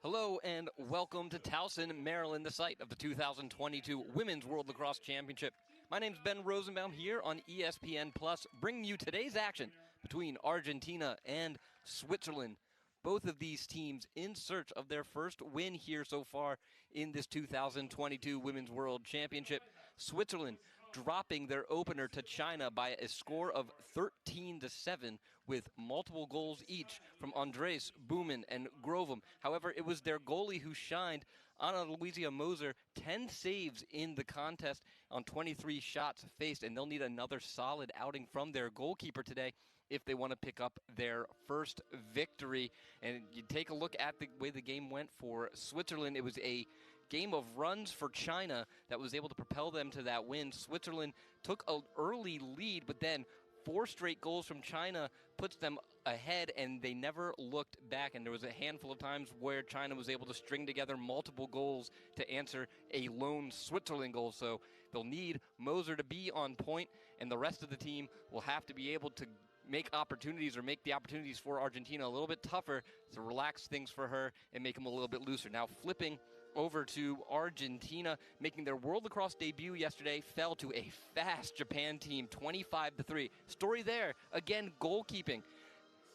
Hello and welcome to Towson, Maryland, the site of the 2022 Women's World Lacrosse Championship. My name's Ben Rosenbaum here on ESPN Plus, bringing you today's action between Argentina and Switzerland. Both of these teams in search of their first win here so far in this 2022 Women's World Championship. Switzerland dropping their opener to China by a score of 13-7 with multiple goals each from Andres, Boomen, and Grovum. However, it was their goalie who shined. Ana Luisa Moser, 10 saves in the contest on 23 shots faced, and they'll need another solid outing from their goalkeeper today if they want to pick up their first victory. And you take a look at the way the game went for Switzerland. It was a game of runs for China that was able to propel them to that win. Switzerland took an early lead, but then 4 straight goals from China puts them ahead, and they never looked back. And there was a handful of times where China was able to string together multiple goals to answer a lone Switzerland goal. So they'll need Moser to be on point, and the rest of the team will have to be able to make opportunities or make the opportunities for Argentina a little bit tougher to relax things for her and make them a little bit looser. Now flipping over to Argentina, making their World Lacrosse debut yesterday, fell to a fast Japan team, 25-3. Story there, again, goalkeeping.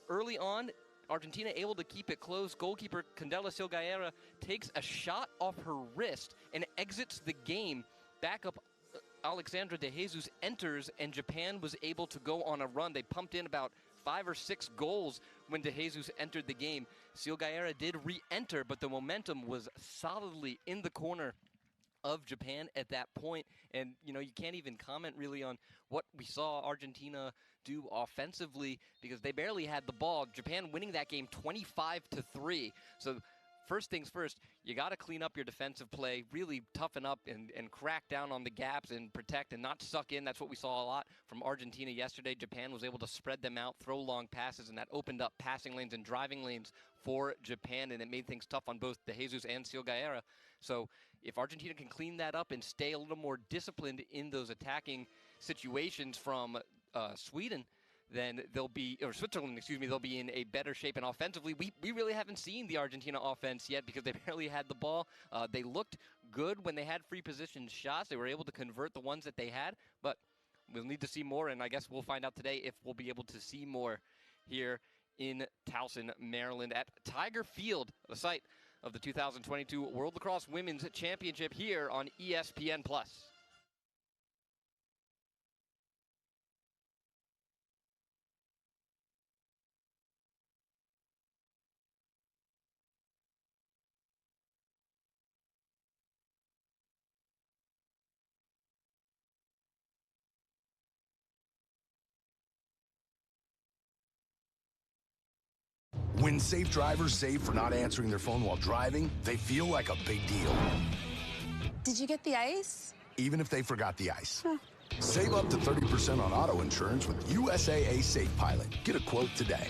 Early on, Argentina able to keep it close. Goalkeeper Candela Silgaera takes a shot off her wrist and exits the game. Backup Alexandra De Jesus enters, and Japan was able to go on a run. They pumped in about 5 or 6 goals when De Jesus entered the game. Silgaera did re-enter, but the momentum was solidly in the corner of Japan at that point. And, you can't even comment really on what we saw Argentina do offensively because they barely had the ball. Japan winning that game 25-3. So first things first, you got to clean up your defensive play, really toughen up and crack down on the gaps and protect and not suck in. That's what we saw a lot from Argentina yesterday. Japan was able to spread them out, throw long passes, and that opened up passing lanes and driving lanes for Japan, and it made things tough on both De Jesus and Silgaera. So if Argentina can clean that up and stay a little more disciplined in those attacking situations from Switzerland, they'll be in a better shape. And offensively, we really haven't seen the Argentina offense yet because they barely had the ball. They looked good when they had free position shots. They were able to convert the ones that they had, but we'll need to see more, and I guess we'll find out today if we'll be able to see more here in Towson, Maryland at Tiger Field, the site of the 2022 World Lacrosse Women's Championship here on ESPN+. When safe drivers save for not answering their phone while driving, they feel like a big deal. Did you get the ice? Even if they forgot the ice. Save up to 30% on auto insurance with USAA Safe Pilot. Get a quote today.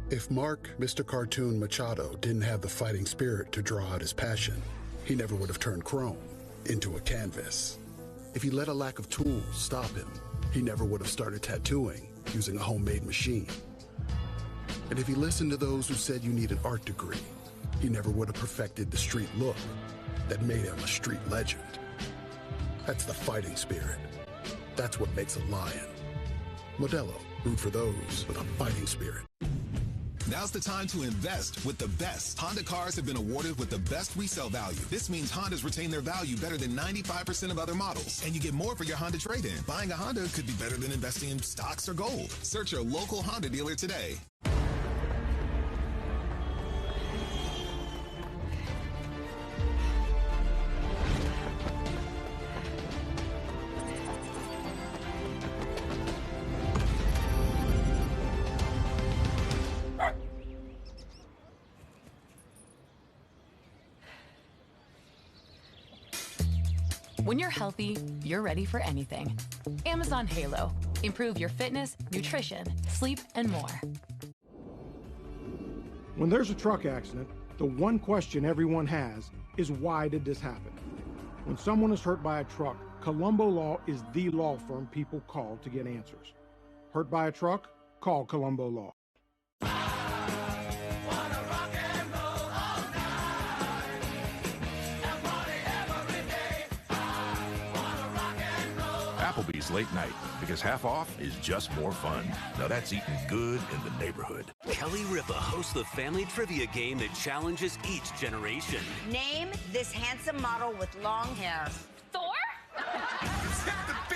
If Mark, Mr. Cartoon Machado, didn't have the fighting spirit to draw out his passion, he never would have turned chrome into a canvas. If he let a lack of tools stop him, he never would have started tattooing using a homemade machine. And if he listened to those who said you need an art degree, he never would have perfected the street look that made him a street legend. That's the fighting spirit. That's what makes a lion. Modelo, root for those with a fighting spirit. Now's the time to invest with the best. Honda cars have been awarded with the best resale value. This means Hondas retain their value better than 95% of other models. And you get more for your Honda trade-in. Buying a Honda could be better than investing in stocks or gold. Search your local Honda dealer today. When you're healthy, you're ready for anything. Amazon Halo. Improve your fitness, nutrition, sleep, and more. When there's a truck accident, the one question everyone has is, why did this happen? When someone is hurt by a truck, Colombo Law is the law firm people call to get answers. Hurt by a truck? Call Colombo Law. Wanna rock and roll. Applebee's late night, because half off is just more fun. Now that's eating good in the neighborhood. Kelly Ripa hosts the family trivia game that challenges each generation. Name this handsome model with long hair. Thor?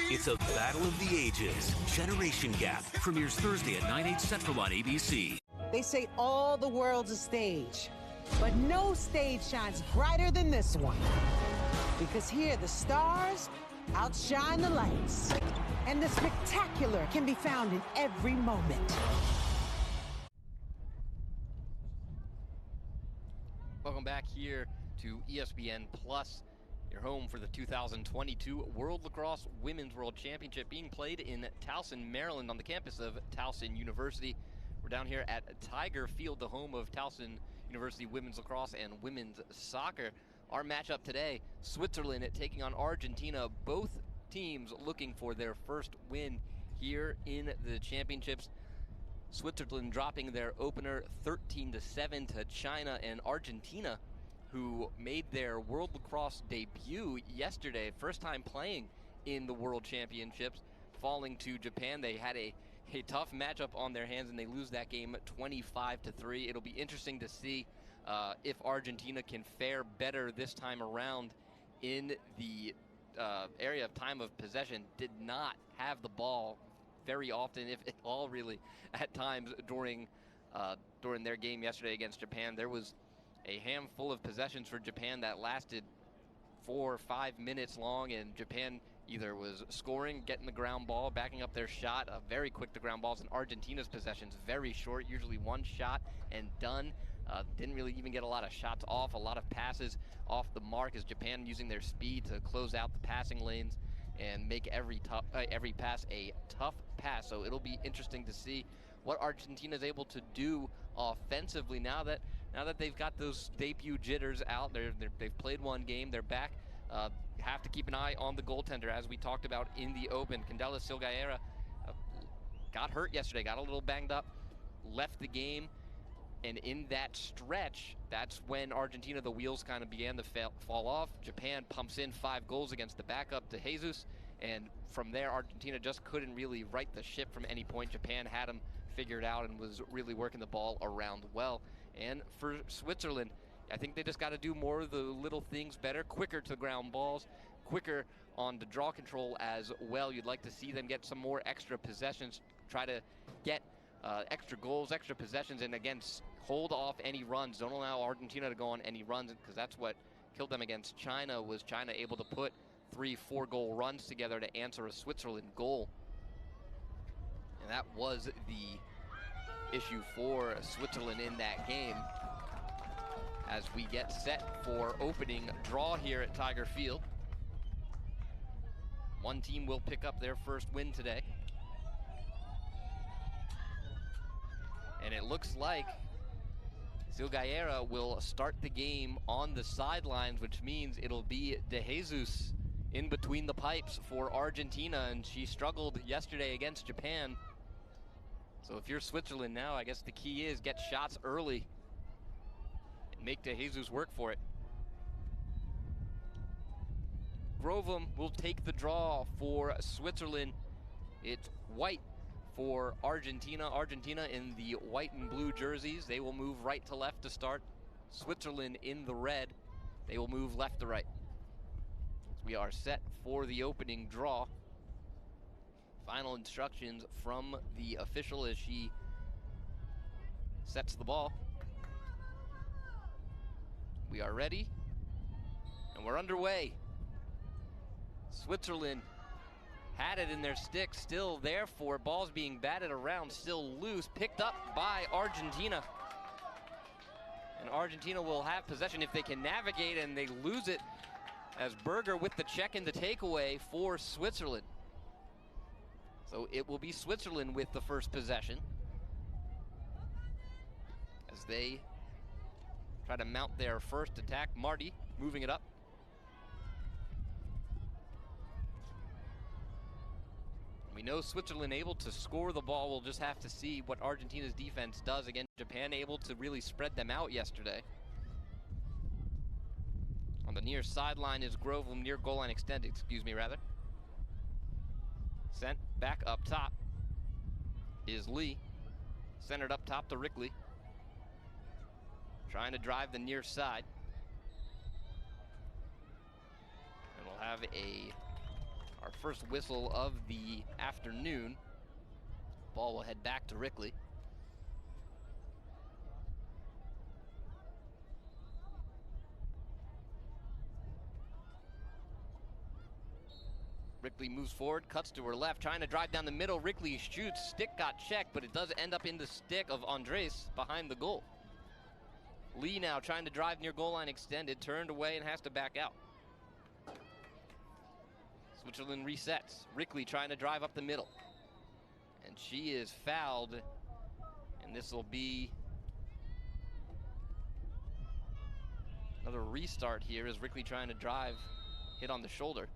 It's a battle of the ages. Generation Gap premieres Thursday at 9/8 Central on ABC. They say all the world's a stage, but no stage shines brighter than this one. Because here the stars outshine the lights, and the spectacular can be found in every moment. Welcome back here to ESPN Plus, your home for the 2022 World Lacrosse Women's World Championship being played in Towson, Maryland on the campus of Towson University. We're down here at Tiger Field, the home of Towson University Women's Lacrosse and Women's Soccer. Our matchup today, Switzerland taking on Argentina. Both teams looking for their first win here in the championships. Switzerland dropping their opener 13-7 to China, and Argentina, who made their World Lacrosse debut yesterday, first time playing in the World Championships, falling to Japan. They had a tough matchup on their hands, and they lose that game 25-3. It'll be interesting to see if Argentina can fare better this time around in the area of time of possession. Did not have the ball very often, if at all, really, at times during their game yesterday against Japan. There was a handful of possessions for Japan that lasted 4 or 5 minutes long, and Japan either was scoring, getting the ground ball, backing up their shot, very quick to ground balls, and Argentina's possessions very short, usually one shot and done. Didn't really even get a lot of shots off, a lot of passes off the mark, as Japan using their speed to close out the passing lanes and make every pass a tough pass. So it'll be interesting to see what Argentina is able to do offensively now that they've got those debut jitters out. They've played one game, they're back. Have to keep an eye on the goaltender, as we talked about in the open. Candela Silgaera got hurt yesterday, got a little banged up, left the game, and in that stretch, that's when Argentina, the wheels kind of began to fall off. Japan pumps in 5 goals against the backup to Jesus, and from there, Argentina just couldn't really right the ship from any point. Japan had them figured out and was really working the ball around well. And for Switzerland, I think they just got to do more of the little things better, quicker to ground balls, quicker on the draw control as well. You'd like to see them get some more extra possessions, try to get extra goals, extra possessions, and again, hold off any runs. Don't allow Argentina to go on any runs, because that's what killed them against China, was China able to put 3-4 goal runs together to answer a Switzerland goal. And that was the issue for Switzerland in that game. As we get set for opening draw here at Tiger Field, one team will pick up their first win today. And it looks like Silgaera will start the game on the sidelines, which means it'll be De Jesus in between the pipes for Argentina, and she struggled yesterday against Japan. So if you're Switzerland now, I guess the key is get shots early and make De Jesus work for it. Grovum will take the draw for Switzerland. It's white for Argentina. Argentina in the white and blue jerseys. They will move right to left to start. Switzerland in the red. They will move left to right. We are set for the opening draw. Final instructions from the official as she sets the ball. We are ready, and we're underway. Switzerland had it in their stick, still there for balls being batted around, still loose, picked up by Argentina. And Argentina will have possession if they can navigate, and they lose it as Berger with the check and the takeaway for Switzerland. So it will be Switzerland with the first possession as they try to mount their first attack. Marty moving it up. We know Switzerland able to score the ball. We'll just have to see what Argentina's defense does. Again, Japan able to really spread them out yesterday. On the near sideline is Grovum, near goal line extended, excuse me, rather. Sent back up top is Lee. Centered up top to Rickley. Trying to drive the near side. And we'll have our first whistle of the afternoon. Ball will head back to Rickley. Rickley moves forward, cuts to her left, trying to drive down the middle. Rickley shoots, stick got checked, but it does end up in the stick of Andres behind the goal. Lee now trying to drive near goal line extended, turned away and has to back out. Switzerland resets. Rickley trying to drive up the middle. And she is fouled, and this will be another restart here as Rickley trying to drive, hit on the shoulder.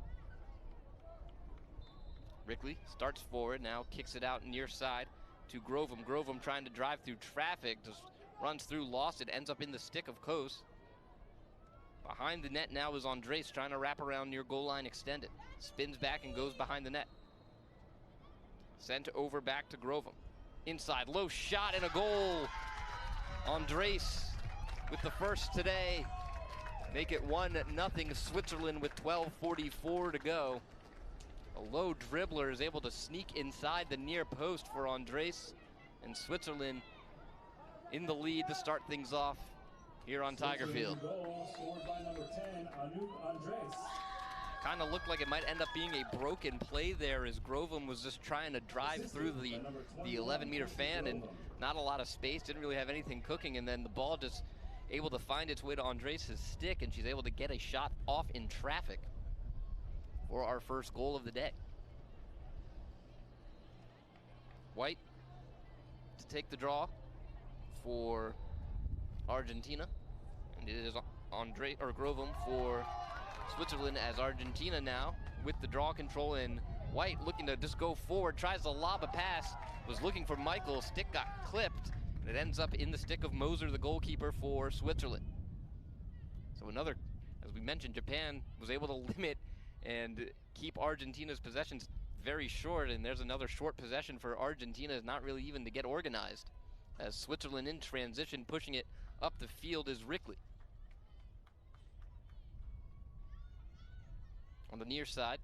Rickley starts forward, now kicks it out near side to Grovum. Grovum trying to drive through traffic, just runs through, lost it, ends up in the stick of Kos. Behind the net now is Andres trying to wrap around near goal line extended. Spins back and goes behind the net. Sent over back to Grovum. Inside, low shot and a goal. Andres with the first today. Make it 1-0 Switzerland with 12:44 to go. A low dribbler is able to sneak inside the near post for Andres, and Switzerland in the lead to start things off here on Tiger Field. Kind of looked like it might end up being a broken play there as Grovum was just trying to drive through the 11-meter fan and not a lot of space, didn't really have anything cooking, and then the ball just able to find its way to Andres' stick, and she's able to get a shot off in traffic for our first goal of the day. White to take the draw for Argentina, and it is Grovum for Switzerland as Argentina now with the draw control, and White looking to just go forward, tries to lob a pass, was looking for Michael, stick got clipped, and it ends up in the stick of Moser, the goalkeeper for Switzerland. So another, as we mentioned, Japan was able to limit and keep Argentina's possessions very short, and there's another short possession for Argentina, not really even to get organized, as Switzerland in transition, pushing it up the field is Rickley. On the near side,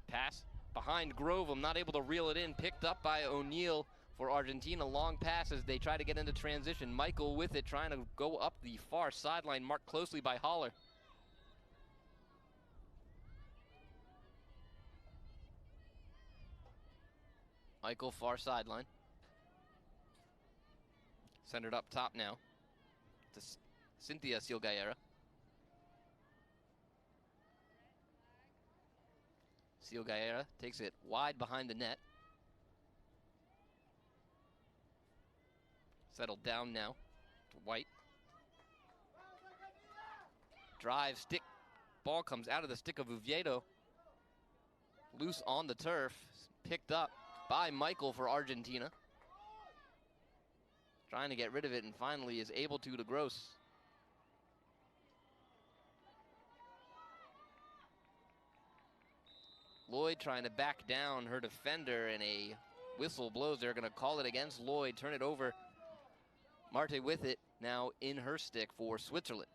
pass behind Grovum, not able to reel it in, picked up by O'Neal for Argentina. Long pass as they try to get into transition. Michael with it, trying to go up the far sideline, marked closely by Haller. Michael, far sideline. Centered up top now to Cynthia Silgaera. Silgaera takes it wide behind the net. Settled down now to White. Drive, stick, ball comes out of the stick of Oviedo. Loose on the turf, picked up by Michael for Argentina. Trying to get rid of it and finally is able to Gross. Lloyd trying to back down her defender, and a whistle blows. They're going to call it against Lloyd, turn it over. Marte with it now in her stick for Switzerland.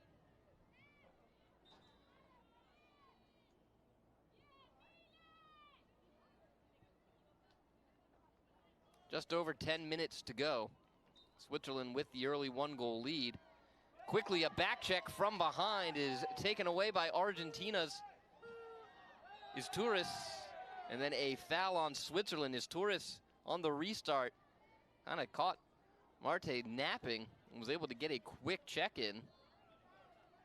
Just over 10 minutes to go. Switzerland with the early 1-goal lead. Quickly, a back check from behind is taken away by Argentina's Izturis, and then a foul on Switzerland. Izturis on the restart kind of caught Marte napping and was able to get a quick check in.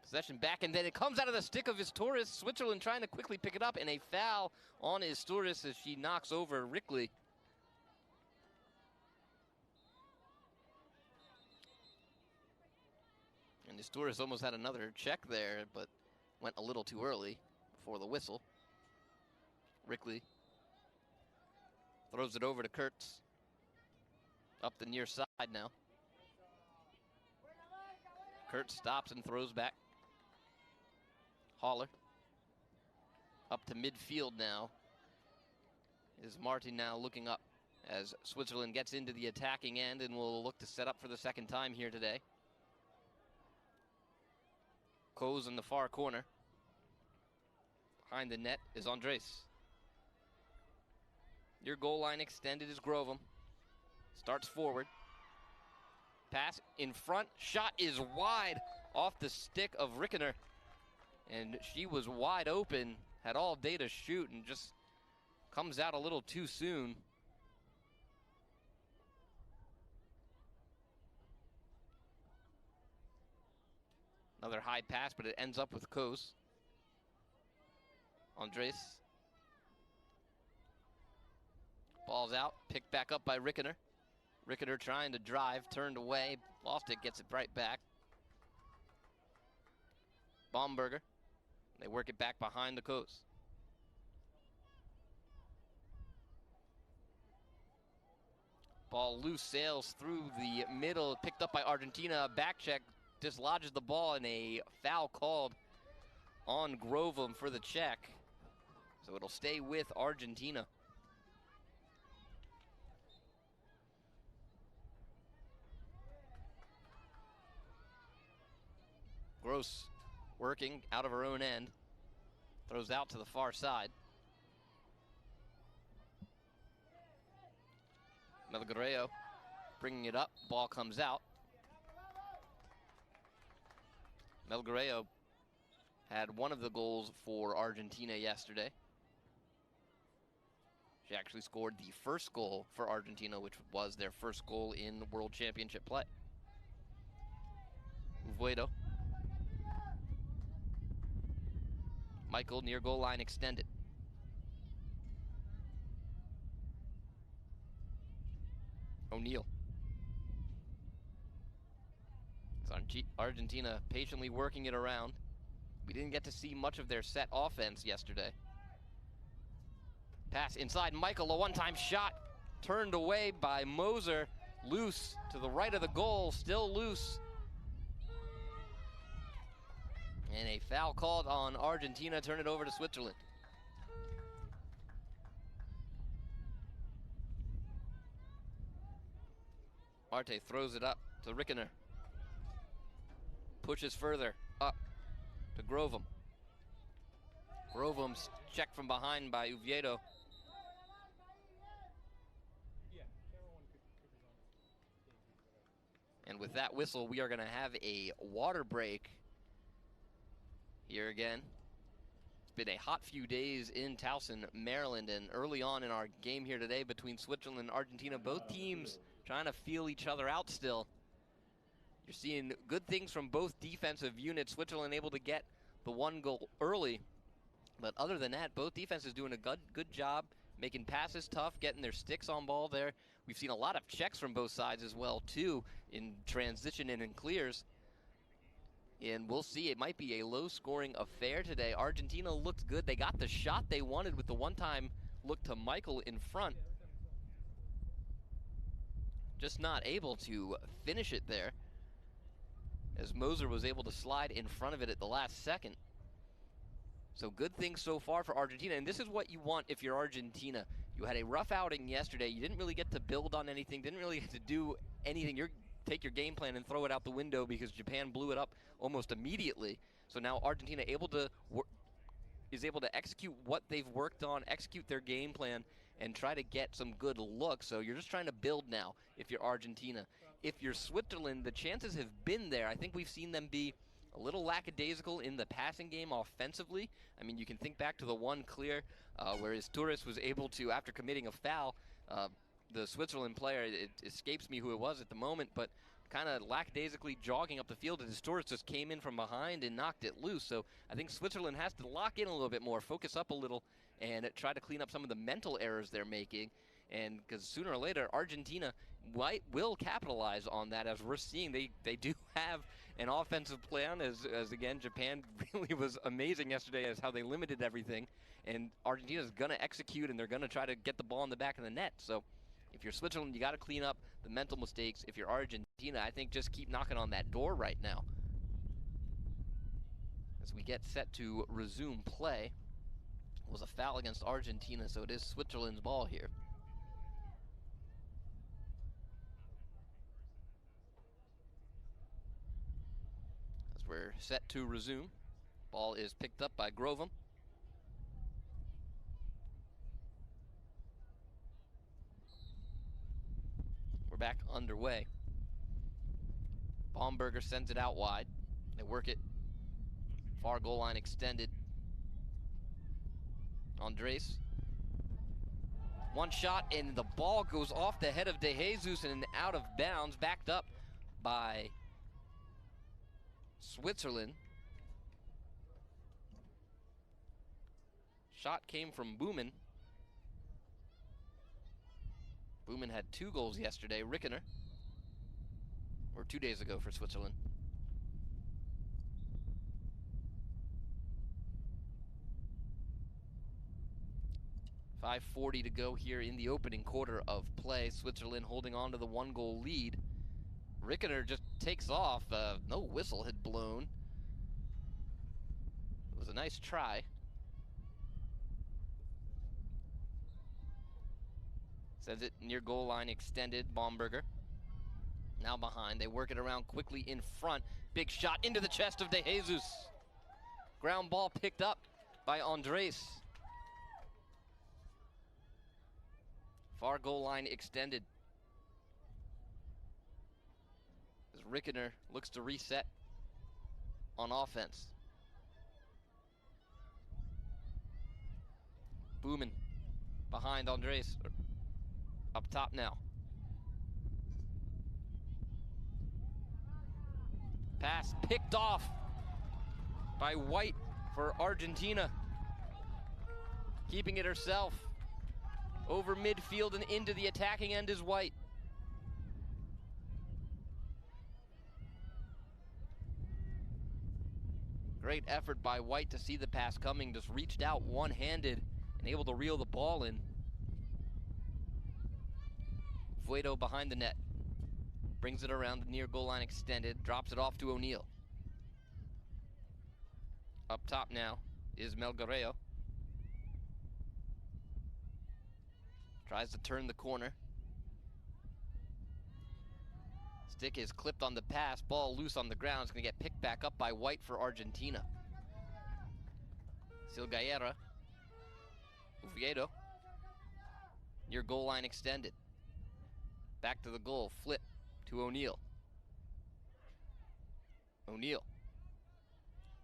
Possession back, and then it comes out of the stick of Izturis. Switzerland trying to quickly pick it up, and a foul on Izturis as she knocks over Rickley. And Izturis almost had another check there, but went a little too early before the whistle. Rickley throws it over to Kurtz. Up the near side now. Kurtz stops and throws back. Haller up to midfield now is Martin now looking up as Switzerland gets into the attacking end and will look to set up for the second time here today. Koz in the far corner. Behind the net is Andres. Your goal line extended is Grovem. Starts forward. Pass in front. Shot is wide off the stick of Rickener. And she was wide open, had all day to shoot, and just comes out a little too soon. Another high pass, but it ends up with Koz. Andres. Ball's out, picked back up by Rickener. Rickener trying to drive, turned away, lost it, gets it right back. Baumberger. They work it back behind the Koz. Ball loose, sails through the middle, picked up by Argentina. Back check, dislodges the ball, and a foul called on Grovem for the check. So it'll stay with Argentina. Gross working out of her own end. Throws out to the far side. Melgarejo bringing it up. Ball comes out. Melgarejo had one of the goals for Argentina yesterday. She actually scored the first goal for Argentina, which was their first goal in World Championship play. Uvuedo. Michael near goal line extended. O'Neal. It's Argentina patiently working it around. We didn't get to see much of their set offense yesterday. Pass inside Michael, a one-time shot. Turned away by Moser. Loose to the right of the goal, still loose. And a foul called on Argentina. Turn it over to Switzerland. Marte throws it up to Rickener. Pushes further up to Grovem. Grovem's checked from behind by Uvuedo. And with that whistle, we are going to have a water break here again. It's been a hot few days in Towson, Maryland, and early on in our game here today between Switzerland and Argentina, both teams trying to feel each other out still. You're seeing good things from both defensive units. Switzerland able to get the one goal early, but other than that, both defenses doing a good job making passes tough, getting their sticks on ball there. We've seen a lot of checks from both sides as well, too, in transition and in clears. And we'll see, it might be a low-scoring affair today. Argentina looked good. They got the shot they wanted with the one-time look to Michael in front. Just not able to finish it there, as Moser was able to slide in front of it at the last second. So good things so far for Argentina, and this is what you want if you're Argentina. You had a rough outing yesterday. You didn't really get to build on anything, didn't really get to do anything. Take your game plan and throw it out the window because Japan blew it up almost immediately. So now Argentina is able to execute what they've worked on, execute their game plan, and try to get some good looks. So you're just trying to build now if you're Argentina. If you're Switzerland, the chances have been there. I think we've seen them be a little lackadaisical in the passing game offensively. I mean, you can think back to the one clear where Torres was able to, after committing a foul, the Switzerland player, it escapes me who it was at the moment, but kind of lackadaisically jogging up the field, and Torres just came in from behind and knocked it loose. So I think Switzerland has to lock in a little bit more, focus up a little, and try to clean up some of the mental errors they're making. And because sooner or later, Argentina will capitalize on that, as we're seeing. They do have an offensive plan, as again, Japan really was amazing yesterday as how they limited everything. And Argentina's going to execute, and they're going to try to get the ball in the back of the net. So if you're Switzerland, you got to clean up the mental mistakes. If you're Argentina, I think just keep knocking on that door right now. As we get set to resume play, was a foul against Argentina, so it is Switzerland's ball here. As we're set to resume, ball is picked up by Grovem. We're back underway. Baumberger sends it out wide. They work it. Far goal line extended. Andres. One shot, and the ball goes off the head of De Jesus and out of bounds, backed up by Switzerland. Shot came from Boomen. Boomen had 2 goals yesterday. Rickener, or 2 days ago for Switzerland. .540 to go here in the opening quarter of play. Switzerland holding on to the 1-goal lead. Rickener just takes off. No whistle had blown. It was a nice try. Sends it near goal line extended. Baumberger now behind. They work it around quickly in front. Big shot into the chest of De Jesus. Ground ball picked up by Andres. Far goal line extended. As Rickener looks to reset on offense. Boomen behind Andres. Up top now. Pass picked off by White for Argentina. Keeping it herself. Over midfield and into the attacking end is White. Great effort by White to see the pass coming. Just reached out one-handed and able to reel the ball in. Fuedo behind the net. Brings it around the near goal line extended. Drops it off to O'Neal. Up top now is Melgarejo. Tries to turn the corner. Stick is clipped on the pass. Ball loose on the ground. It's going to get picked back up by White for Argentina. Silgueira. Oviedo. Near goal line extended. Back to the goal. Flip to O'Neal. O'Neal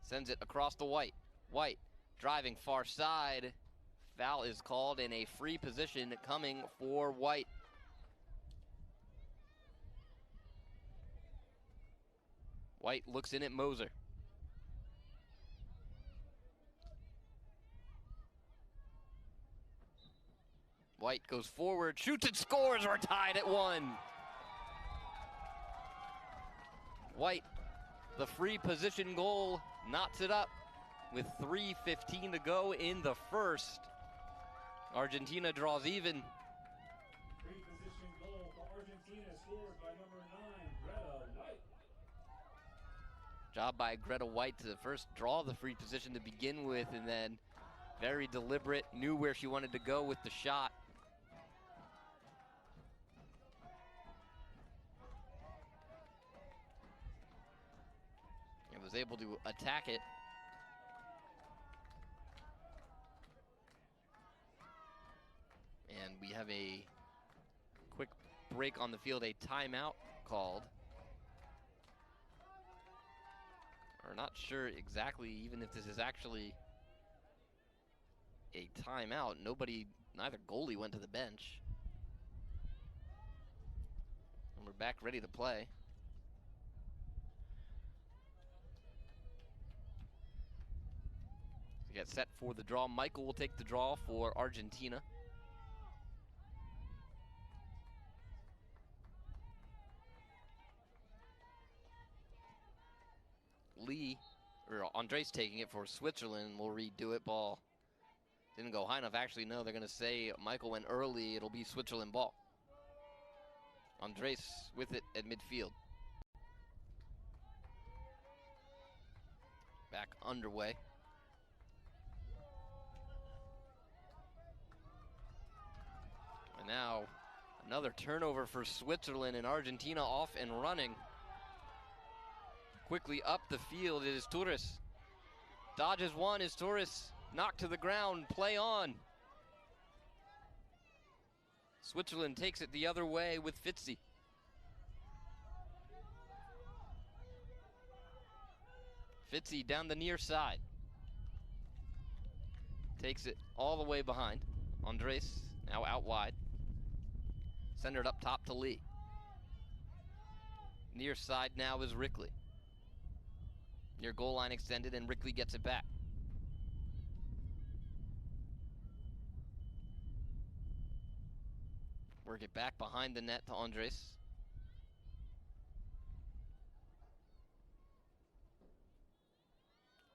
sends it across to White. White driving far side. Foul is called in a free position coming for White. White looks in at Moser. White goes forward, shoots and scores. We're tied at 1. White, the free position goal, knots it up with 3:15 to go in the first. Argentina draws even. Free position goal for Argentina, scored by number 9, Greta White. Job by Greta White to first draw the free position to begin with, and then very deliberate, knew where she wanted to go with the shot. And was able to attack it. And we have a quick break on the field, a timeout called. We're not sure exactly even if this is actually a timeout. Neither goalie went to the bench. And we're back ready to play. We get set for the draw. Michael will take the draw for Argentina. Andres taking it for Switzerland. We'll redo it. Ball didn't go high enough. Actually, no, they're going to say Michael went early. It'll be Switzerland ball. Andres with it at midfield. Back underway. Now, another turnover for Switzerland, and Argentina off and running. Quickly up the field, it is Torres. Dodges one, is Torres knocked to the ground, play on. Switzerland takes it the other way with Fitzy. Fitzy down the near side. Takes it all the way behind. Andres now out wide. Centered up top to Lee. Near side now is Rickley. Near goal line extended, and Rickley gets it back. Work it back behind the net to Andres.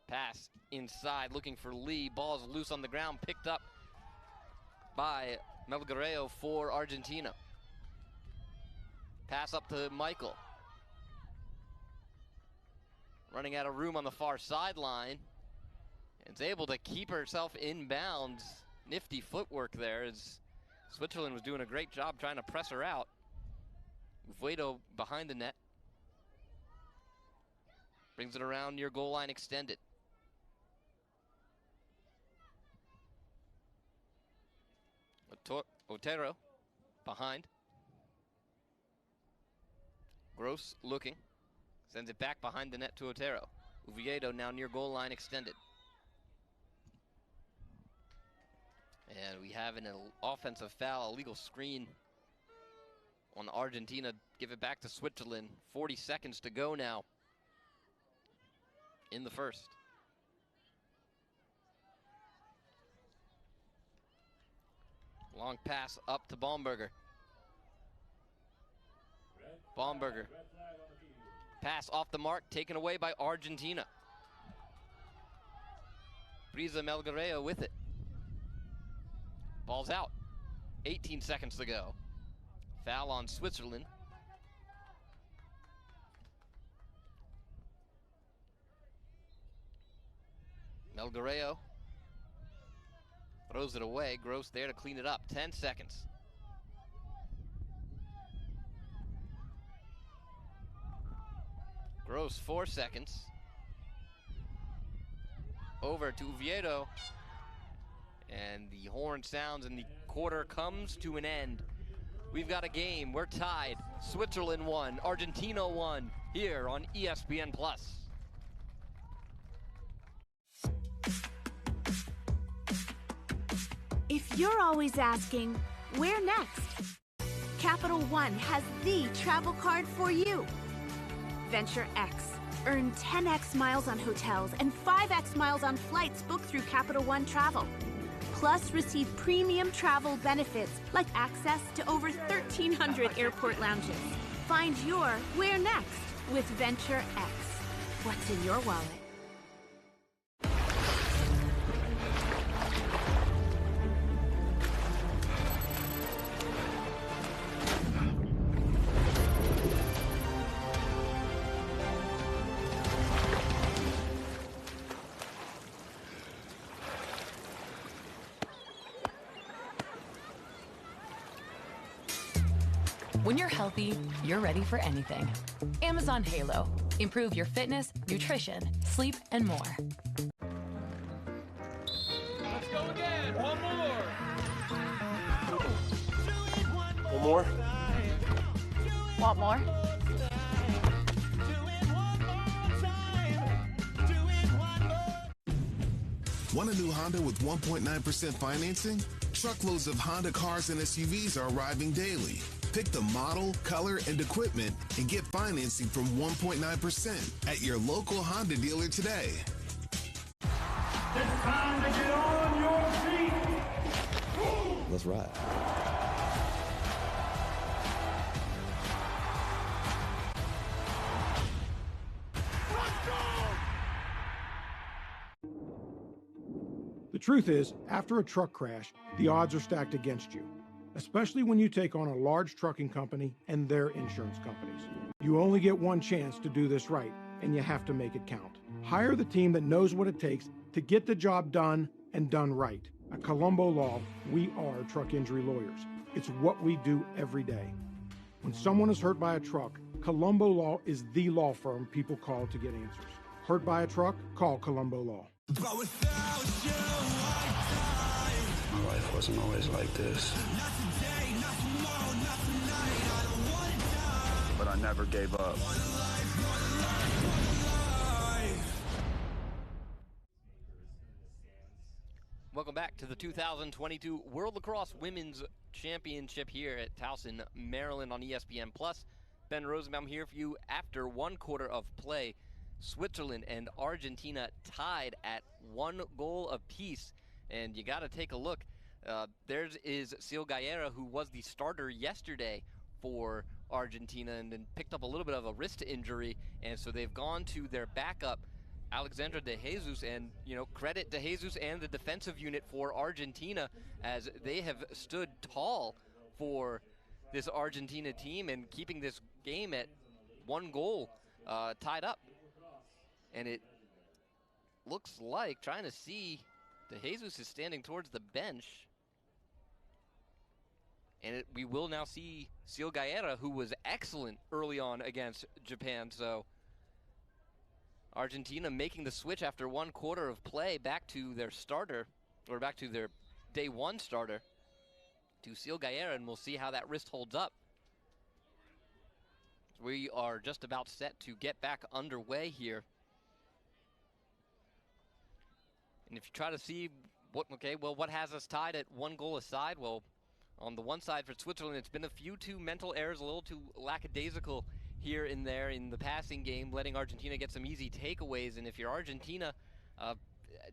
Pass inside, looking for Lee. Ball's loose on the ground, picked up by Melgarejo for Argentina. Pass up to Michael. Running out of room on the far sideline. And is able to keep herself in bounds. Nifty footwork there as Switzerland was doing a great job trying to press her out. Oviedo behind the net. Brings it around near goal line extended. Otero behind. Gross looking. Sends it back behind the net to Otero. Oviedo now near goal line extended. And we have an offensive foul, illegal screen on Argentina. Give it back to Switzerland. 40 seconds to go now in the first. Long pass up to Baumberger. Baumberger. Pass off the mark, taken away by Argentina. Brisa Melgarejo with it. Ball's out. 18 seconds to go. Foul on Switzerland. Melgarejo throws it away. Gross there to clean it up. 10 seconds. Gross, 4 seconds. Over to Oviedo. And the horn sounds and the quarter comes to an end. We've got a game. We're tied. Switzerland 1, Argentina 1 here on ESPN+. If you're always asking, where next? Capital One has the travel card for you. Venture X. Earn 10x miles on hotels and 5x miles on flights booked through Capital One Travel. Plus, receive premium travel benefits like access to over 1,300 airport lounges. Find your where next with Venture X. What's in your wallet? When you're healthy, you're ready for anything. Amazon Halo. Improve your fitness, nutrition, sleep, and more. Let's go again. One more. One more? Want more? Want a new Honda with 1.9% financing? Truckloads of Honda cars and SUVs are arriving daily. Pick the model, color, and equipment and get financing from 1.9% at your local Honda dealer today. It's time to get on your feet. Let's ride. The truth is, after a truck crash, the odds are stacked against you, especially when you take on a large trucking company and their insurance companies. You only get one chance to do this right, and you have to make it count. Hire the team that knows what it takes to get the job done and done right. At Colombo Law, we are truck injury lawyers. It's what we do every day. When someone is hurt by a truck, Colombo Law is the law firm people call to get answers. Hurt by a truck? Call Colombo Law. But without you, I die. My life wasn't always like this. Not today, not tomorrow, not tonight. I don't want to die. But I never gave up. Welcome back to the 2022 World Lacrosse Women's Championship here at Towson, Maryland on ESPN+. Ben Rosenbaum here for you after one quarter of play. Switzerland and Argentina tied at 1 goal apiece. And you got to take a look. There is Sil Galera, who was the starter yesterday for Argentina and then picked up a little bit of a wrist injury. And so they've gone to their backup, Alexandra De Jesus, and credit De Jesus and the defensive unit for Argentina as they have stood tall for this Argentina team and keeping this game at 1 goal tied up. And it looks like, trying to see, De Jesus is standing towards the bench. And we will now see Sil Galera, who was excellent early on against Japan. So Argentina making the switch after 1 quarter of play back to their starter, or back to their day 1 starter, to Sil Galera, and we'll see how that wrist holds up. We are just about set to get back underway here. And if you try to see what has us tied at 1 goal aside? Well, on the one side for Switzerland, it's been a few too mental errors, a little too lackadaisical here and there in the passing game, letting Argentina get some easy takeaways. And if you're Argentina,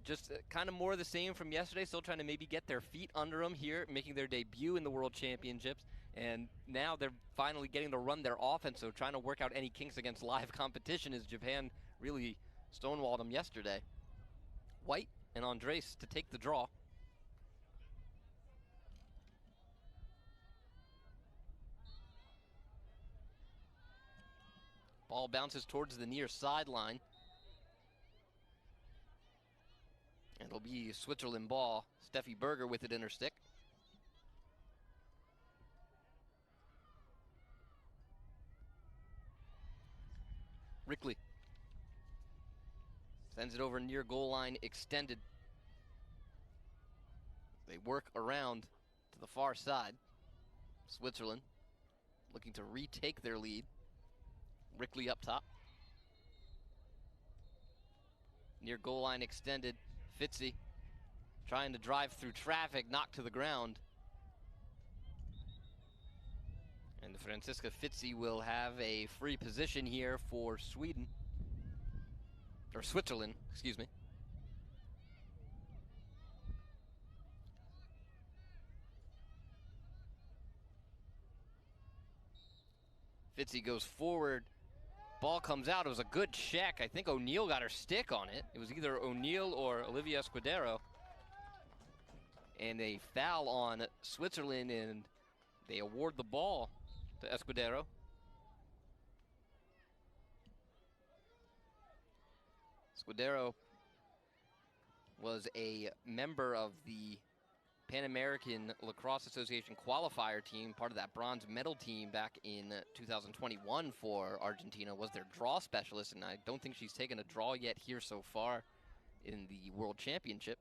just kind of more of the same from yesterday, still trying to maybe get their feet under them here, making their debut in the World Championships. And now they're finally getting to run their offense, so trying to work out any kinks against live competition as Japan really stonewalled them yesterday. White and Andres to take the draw. Ball bounces towards the near sideline. And it'll be a Switzerland ball. Steffi Berger with it in her stick. Rickley sends it over near goal line, extended. They work around to the far side. Switzerland looking to retake their lead. Rickley up top. Near goal line extended. Fitzy trying to drive through traffic, knocked to the ground. And Franziska Fitzy will have a free position here for Sweden. Or Switzerland, excuse me. Fitzy goes forward. Ball comes out. It was a good check. I think O'Neill got her stick on it. It was either O'Neill or Olivia Escudero. And a foul on Switzerland, and they award the ball to Escudero. Escudero was a member of the Pan American Lacrosse Association qualifier team, part of that bronze medal team back in 2021 for Argentina, was their draw specialist, and I don't think she's taken a draw yet here so far in the World Championship.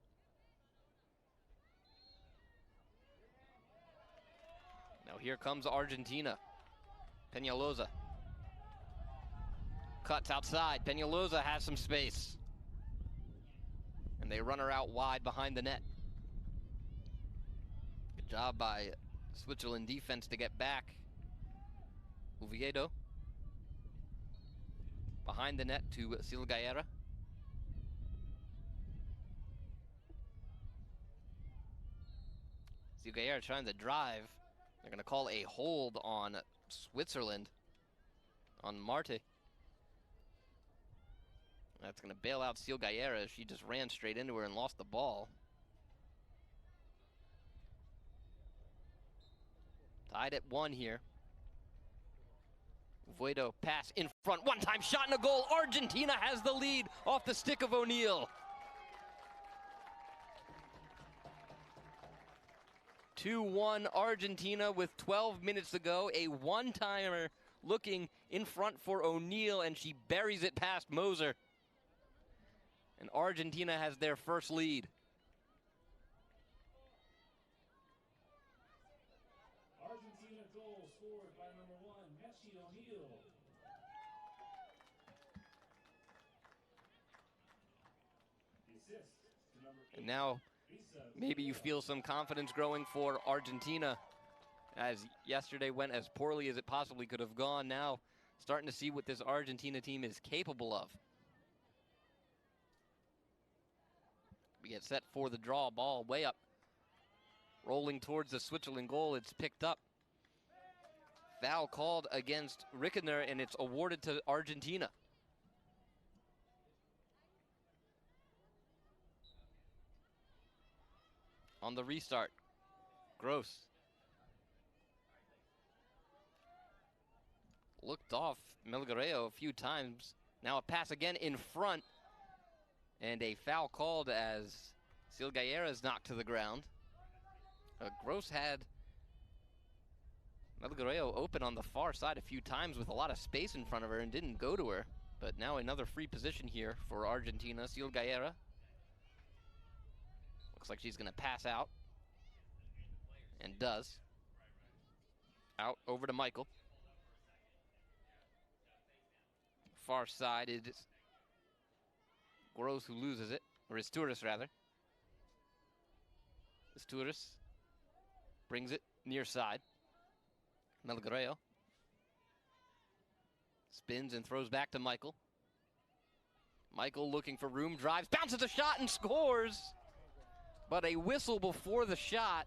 Now here comes Argentina. Peñalosa. Cuts outside. Peñalosa has some space. And they run her out wide behind the net. Good job by Switzerland defense to get back. Oviedo. Behind the net to Sil Galera. Sil Galera trying to drive. They're going to call a hold on Switzerland, on Marte. That's going to bail out Sil Galera. She just ran straight into her and lost the ball. Tied at 1 here. Voido pass in front, one-time shot and a goal. Argentina has the lead off the stick of O'Neill. 2-1 Argentina with 12 minutes to go. A one-timer looking in front for O'Neal, and she buries it past Moser. And Argentina has their first lead. Argentina goal scored by number 1, Mechi O'Neal. The assist to number 8. And now maybe you feel some confidence growing for Argentina, as yesterday went as poorly as it possibly could have gone. Now starting to see what this Argentina team is capable of. We get set for the draw, ball way up. Rolling towards the Switzerland goal, it's picked up. Foul called against Rickener, and it's awarded to Argentina. On the restart, Gross. Looked off Melgareo a few times. Now a pass again in front. And a foul called as Silgaera is knocked to the ground. Gross had Melgareo open on the far side a few times with a lot of space in front of her and didn't go to her. But now another free position here for Argentina. Silgaera. Looks like she's going to pass out. And does. Out over to Michael. Far side is Gross who loses it, or Istúriz rather. Istúriz brings it near side. Melgareo spins and throws back to Michael. Michael looking for room, drives, bounces the shot and scores. But a whistle before the shot.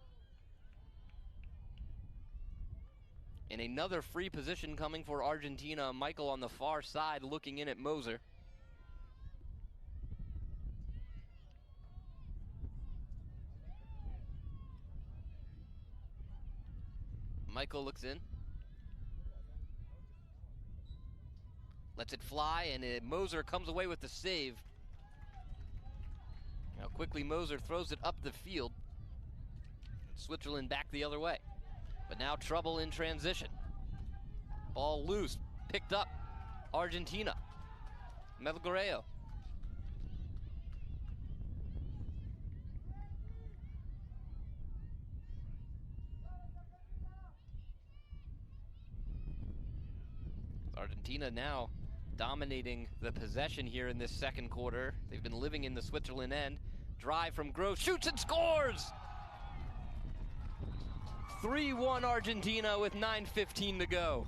And another free position coming for Argentina. Michael on the far side looking in at Moser. Michael looks in. Lets it fly, and Moser comes away with the save. Now quickly Moser throws it up the field. Switzerland back the other way. But now trouble in transition. Ball loose, picked up. Argentina. Melgareo. Argentina now dominating the possession here in this second quarter. They've been living in the Switzerland end. Drive from Gross, shoots and scores! 3-1 Argentina with 9:15 to go.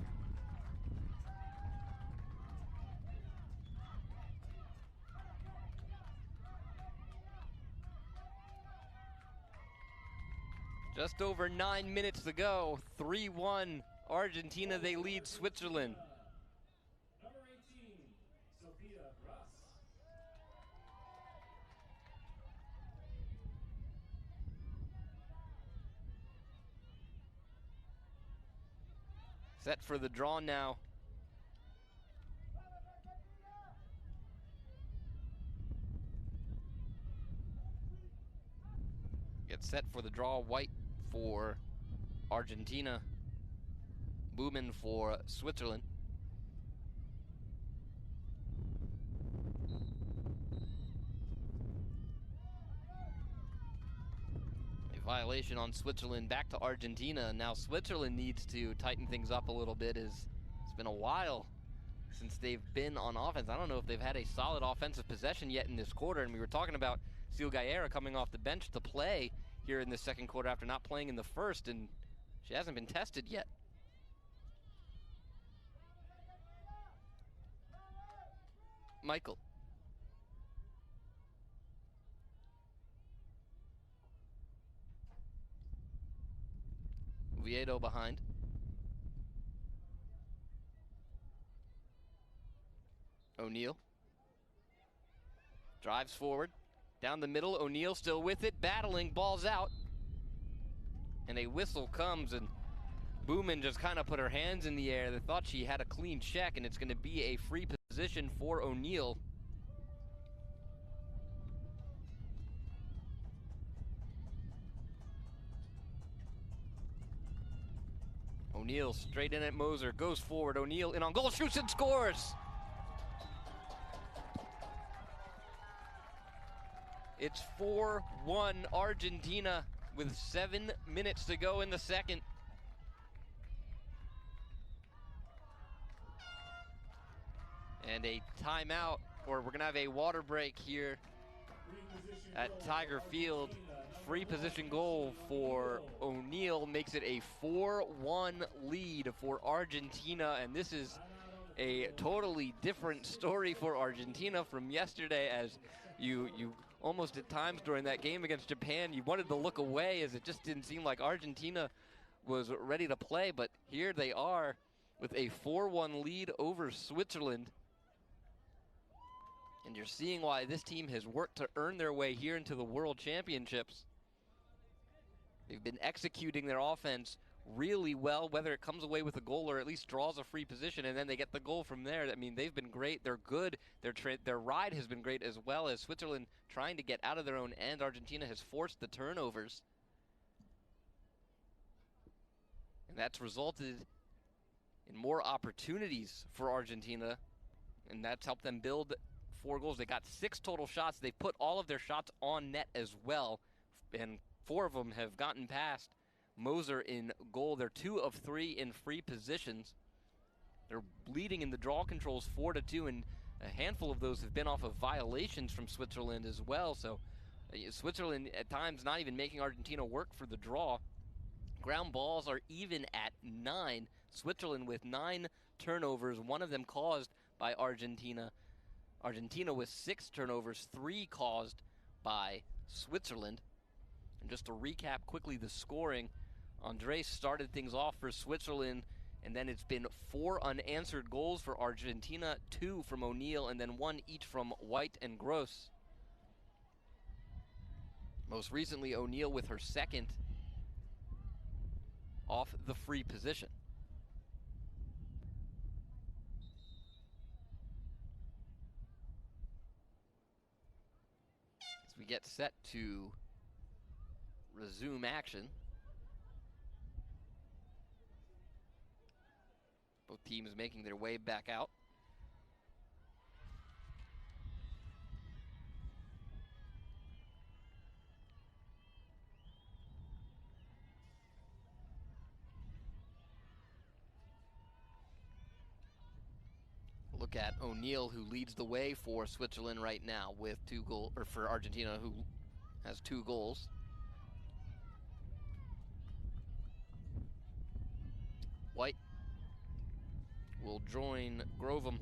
Just over 9 minutes to go. 3-1 Argentina, they lead Switzerland. Number 18, Sophia Russ. Set for the draw now. Gets set for the draw. White for Argentina. Boomen for Switzerland. A violation on Switzerland, back to Argentina. Now Switzerland needs to tighten things up a little bit, as it's been a while since they've been on offense. I don't know if they've had a solid offensive possession yet in this quarter, and we were talking about Silgaera coming off the bench to play here in the second quarter after not playing in the first, and she hasn't been tested yet. Michael. Oviedo behind. O'Neal. Drives forward. Down the middle, O'Neal still with it, battling, ball's out. And a whistle comes, and Boomen just kind of put her hands in the air. They thought she had a clean check, and it's going to be a free position for O'Neal. O'Neal straight in at Moser, goes forward. O'Neal in on goal, shoots and scores. It's 4-1 Argentina with 7 minutes to go in the second. And a timeout, or we're gonna have a water break here at Tiger Field. Free position goal for O'Neal makes it a 4-1 lead for Argentina, and this is a totally different story for Argentina from yesterday, as you almost at times during that game against Japan, you wanted to look away as it just didn't seem like Argentina was ready to play, but here they are with a 4-1 lead over Switzerland. And you're seeing why this team has worked to earn their way here into the World Championships. They've been executing their offense really well, whether it comes away with a goal or at least draws a free position, and then they get the goal from there. I mean, they've been great. They're good. Their ride has been great, as well as Switzerland trying to get out of their own end. Argentina has forced the turnovers. And that's resulted in more opportunities for Argentina, and that's helped them build 4 goals. They got 6 total shots. They've put all of their shots on net as well, and 4 of them have gotten past Moser in goal. They're 2 of 3 in free positions. They're leading in the draw controls 4-2, and a handful of those have been off of violations from Switzerland as well. So Switzerland at times not even making Argentina work for the draw. Ground balls are even at 9. Switzerland with 9 turnovers, 1 of them caused by Argentina. Argentina with 6 turnovers, 3 caused by Switzerland. And just to recap quickly the scoring, Andres started things off for Switzerland, and then it's been 4 unanswered goals for Argentina, 2 from O'Neal, and then 1 each from White and Gross. Most recently, O'Neal with her 2nd off the free position. As we get set to resume action, both teams making their way back out. Look at O'Neal, who leads the way for Switzerland right now with 2 goals, or for Argentina, who has 2 goals. White will join Grovum.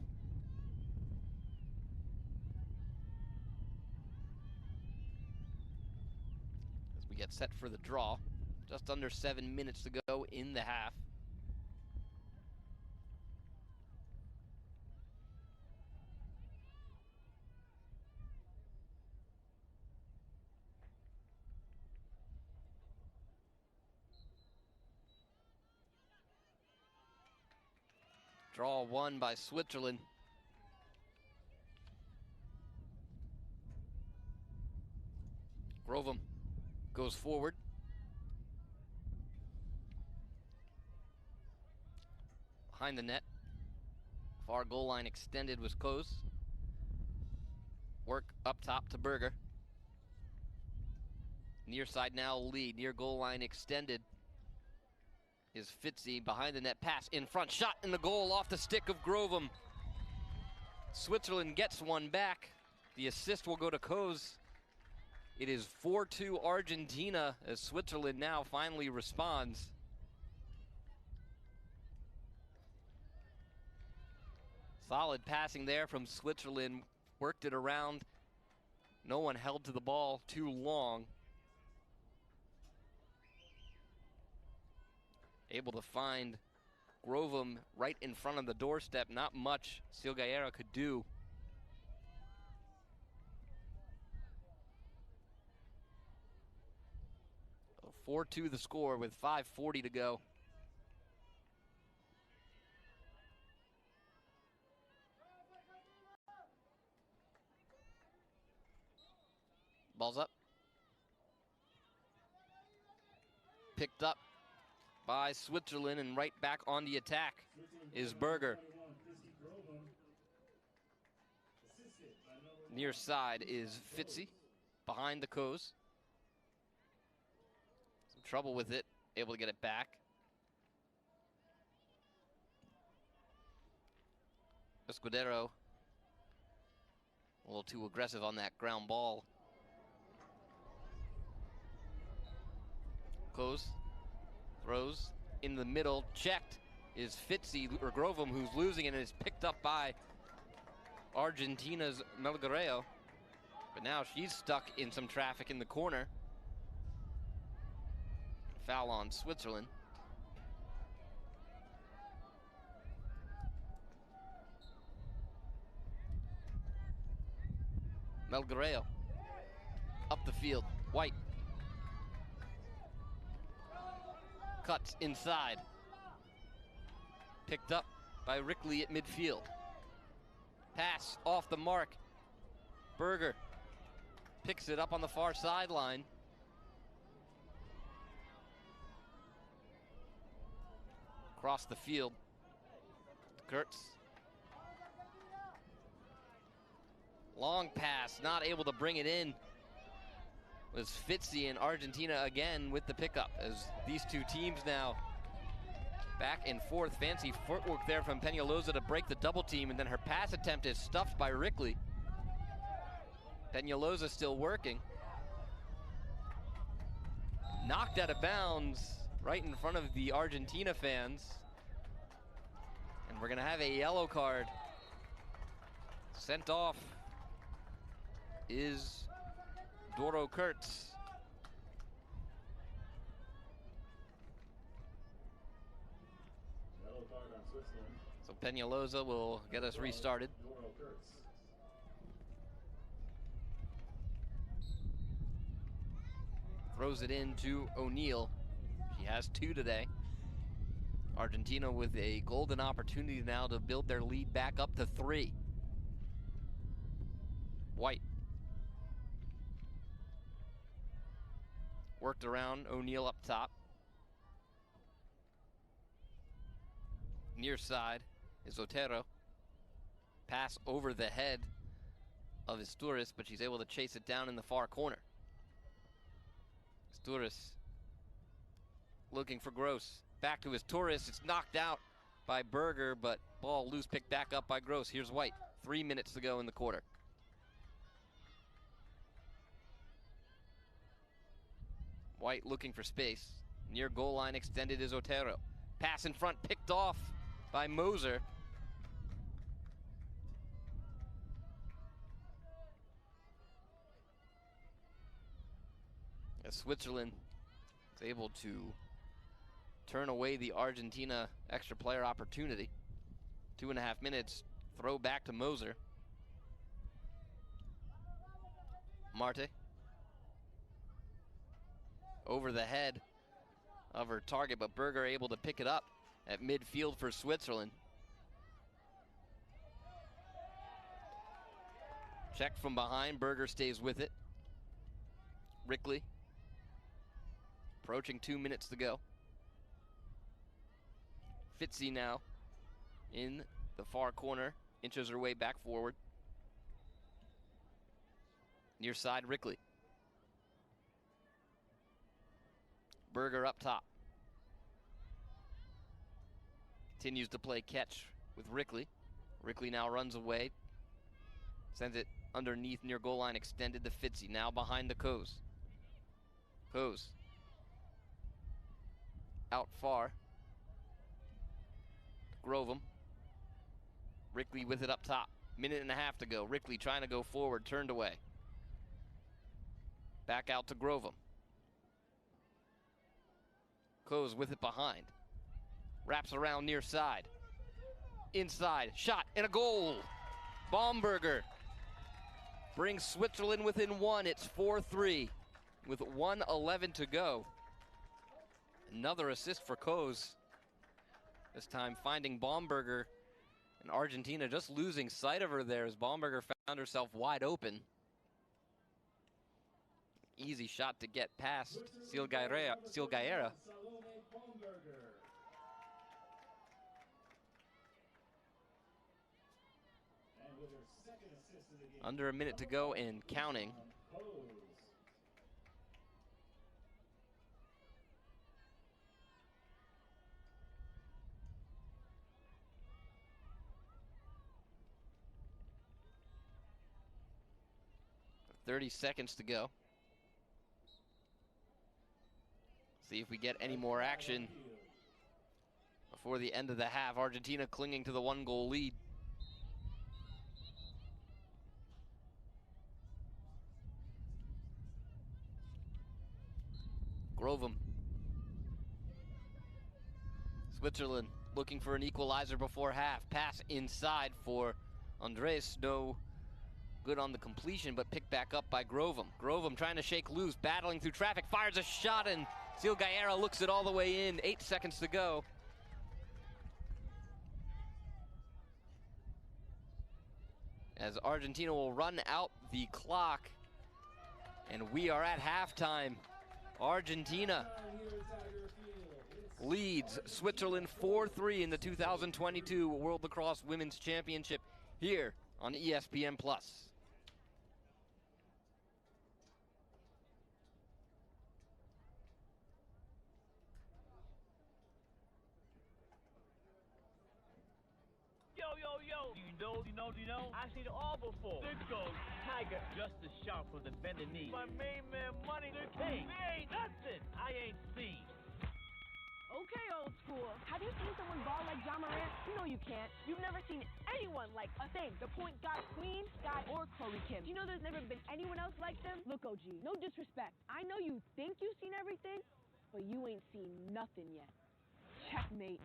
As we get set for the draw, just under 7 minutes to go in the half. Draw won by Switzerland. Grovum goes forward. Behind the net. Far goal line extended was close. Work up top to Berger. Near side now lead. Near goal line extended is Fitzy. Behind the net pass in front. Shot in the goal off the stick of Grovum. Switzerland gets one back. The assist will go to Koz. It is 4-2 Argentina as Switzerland now finally responds. Solid passing there from Switzerland. Worked it around. No one held to the ball too long. Able to find Grovum right in front of the doorstep. Not much Silgaera could do. So 4-2 the score with 5:40 to go. Ball's up. Picked up by Switzerland, and right back on the attack is Berger. Near side is Fitzy behind the Coes. Some trouble with it, able to get it back. Escudero a little too aggressive on that ground ball. Coes throws in the middle, checked is Fitzy or Grovum, who's losing it, and is picked up by Argentina's Melgareo. But now she's stuck in some traffic in the corner. Foul on Switzerland. Melgareo up the field. White cuts inside. Picked up by Rickley at midfield. Pass off the mark. Berger picks it up on the far sideline. Across the field. Kurtz. Long pass, not able to bring it in. Was Fitzy and Argentina again with the pickup, as these two teams now back and forth. Fancy footwork there from Peñalosa to break the double team, and then her pass attempt is stuffed by Rickley. Peñalosa still working. Knocked out of bounds right in front of the Argentina fans. And we're gonna have a yellow card. Sent off is Doro Kurtz. Yellow card on Switzerland. So Peñalosa will get us restarted. Doro Kurtz. Throws it in to O'Neal. She has 2 today. Argentina with a golden opportunity now to build their lead back up to 3. White. Worked around O'Neal up top. Near side is Otero. Pass over the head of Istúriz, but she's able to chase it down in the far corner. Istúriz looking for Gross. Back to Istúriz. It's knocked out by Berger, but ball loose, picked back up by Gross. Here's White. 3 minutes to go in the quarter. White looking for space. Near goal line extended is Otero. Pass in front, picked off by Moser. As Switzerland is able to turn away the Argentina extra player opportunity. 2.5 minutes, throw back to Moser. Marte. Over the head of her target, but Berger able to pick it up at midfield for Switzerland. Check from behind, Berger stays with it. Rickley. Approaching 2 minutes to go. Fitzy now in the far corner, inches her way back forward. Near side, Rickley. Berger up top. Continues to play catch with Rickley. Rickley now runs away. Sends it underneath near goal line, extended to Fitzy. Now behind the Coes. Coes. Out far. Grovum. Rickley with it up top. 1.5 minutes to go. Rickley trying to go forward, turned away. Back out to Grovum. Coes with it behind. Wraps around near side. Inside, shot, and a goal. Baumberger brings Switzerland within 1. It's 4-3 with 1:11 to go. Another assist for Coes. This time finding Baumberger, and Argentina just losing sight of her there as Baumberger found herself wide open. Easy shot to get past Silgaera. Under a minute to go and counting. .30 seconds to go. See if we get any more action before the end of the half. Argentina clinging to the 1-goal lead. Grovem. Switzerland looking for an equalizer before half. Pass inside for Andres. No good on the completion, but picked back up by Grovem. Grovem trying to shake loose, battling through traffic, fires a shot, and Seal Gallardo looks it all the way in. 8 seconds to go. As Argentina will run out the clock, and we are at halftime. Argentina leads Switzerland 4-3 in the 2022 World Lacrosse Women's Championship here on ESPN+. Do you know? I've seen it all before. There goes Tiger, just a shot from the bended knee. My main man, Money the King. There ain't nothing I ain't seen. Okay, old school. Have you seen someone ball like John Morant? No, you can't. You've never seen anyone like a thing. The point guard Queen, Sky, or Chloe Kim. Do you know there's never been anyone else like them? Look, OG, no disrespect. I know you think you've seen everything, but you ain't seen nothing yet. Checkmate.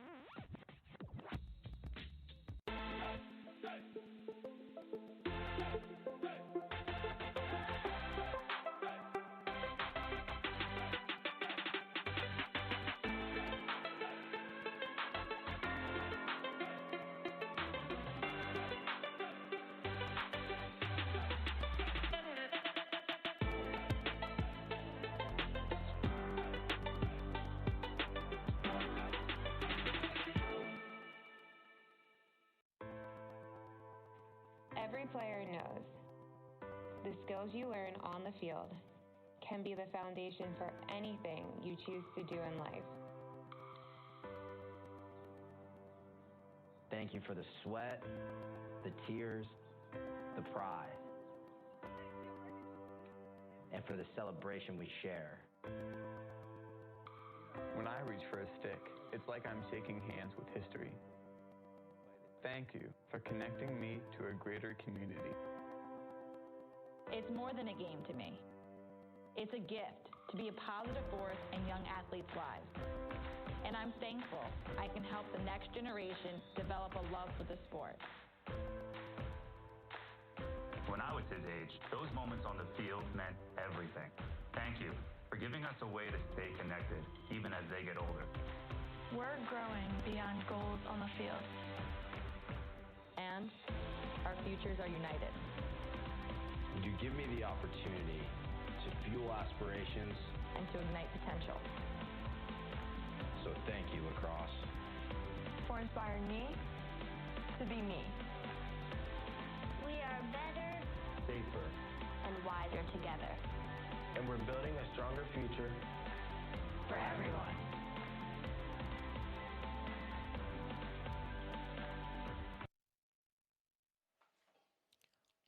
Every player knows the skills you learn on the field can be the foundation for anything you choose to do in life. Thank you for the sweat, the tears, the pride, and for the celebration we share. When I reach for a stick, it's like I'm shaking hands with history. Thank you for connecting me to a greater community. It's more than a game to me. It's a gift to be a positive force in young athletes' lives. And I'm thankful I can help the next generation develop a love for the sport. When I was his age, those moments on the field meant everything. Thank you for giving us a way to stay connected, even as they get older. We're growing beyond goals on the field. And our futures are united. You give me the opportunity to fuel aspirations and to ignite potential. So thank you, lacrosse. For inspiring me to be me. We are better, safer, and wiser together. And we're building a stronger future for everyone.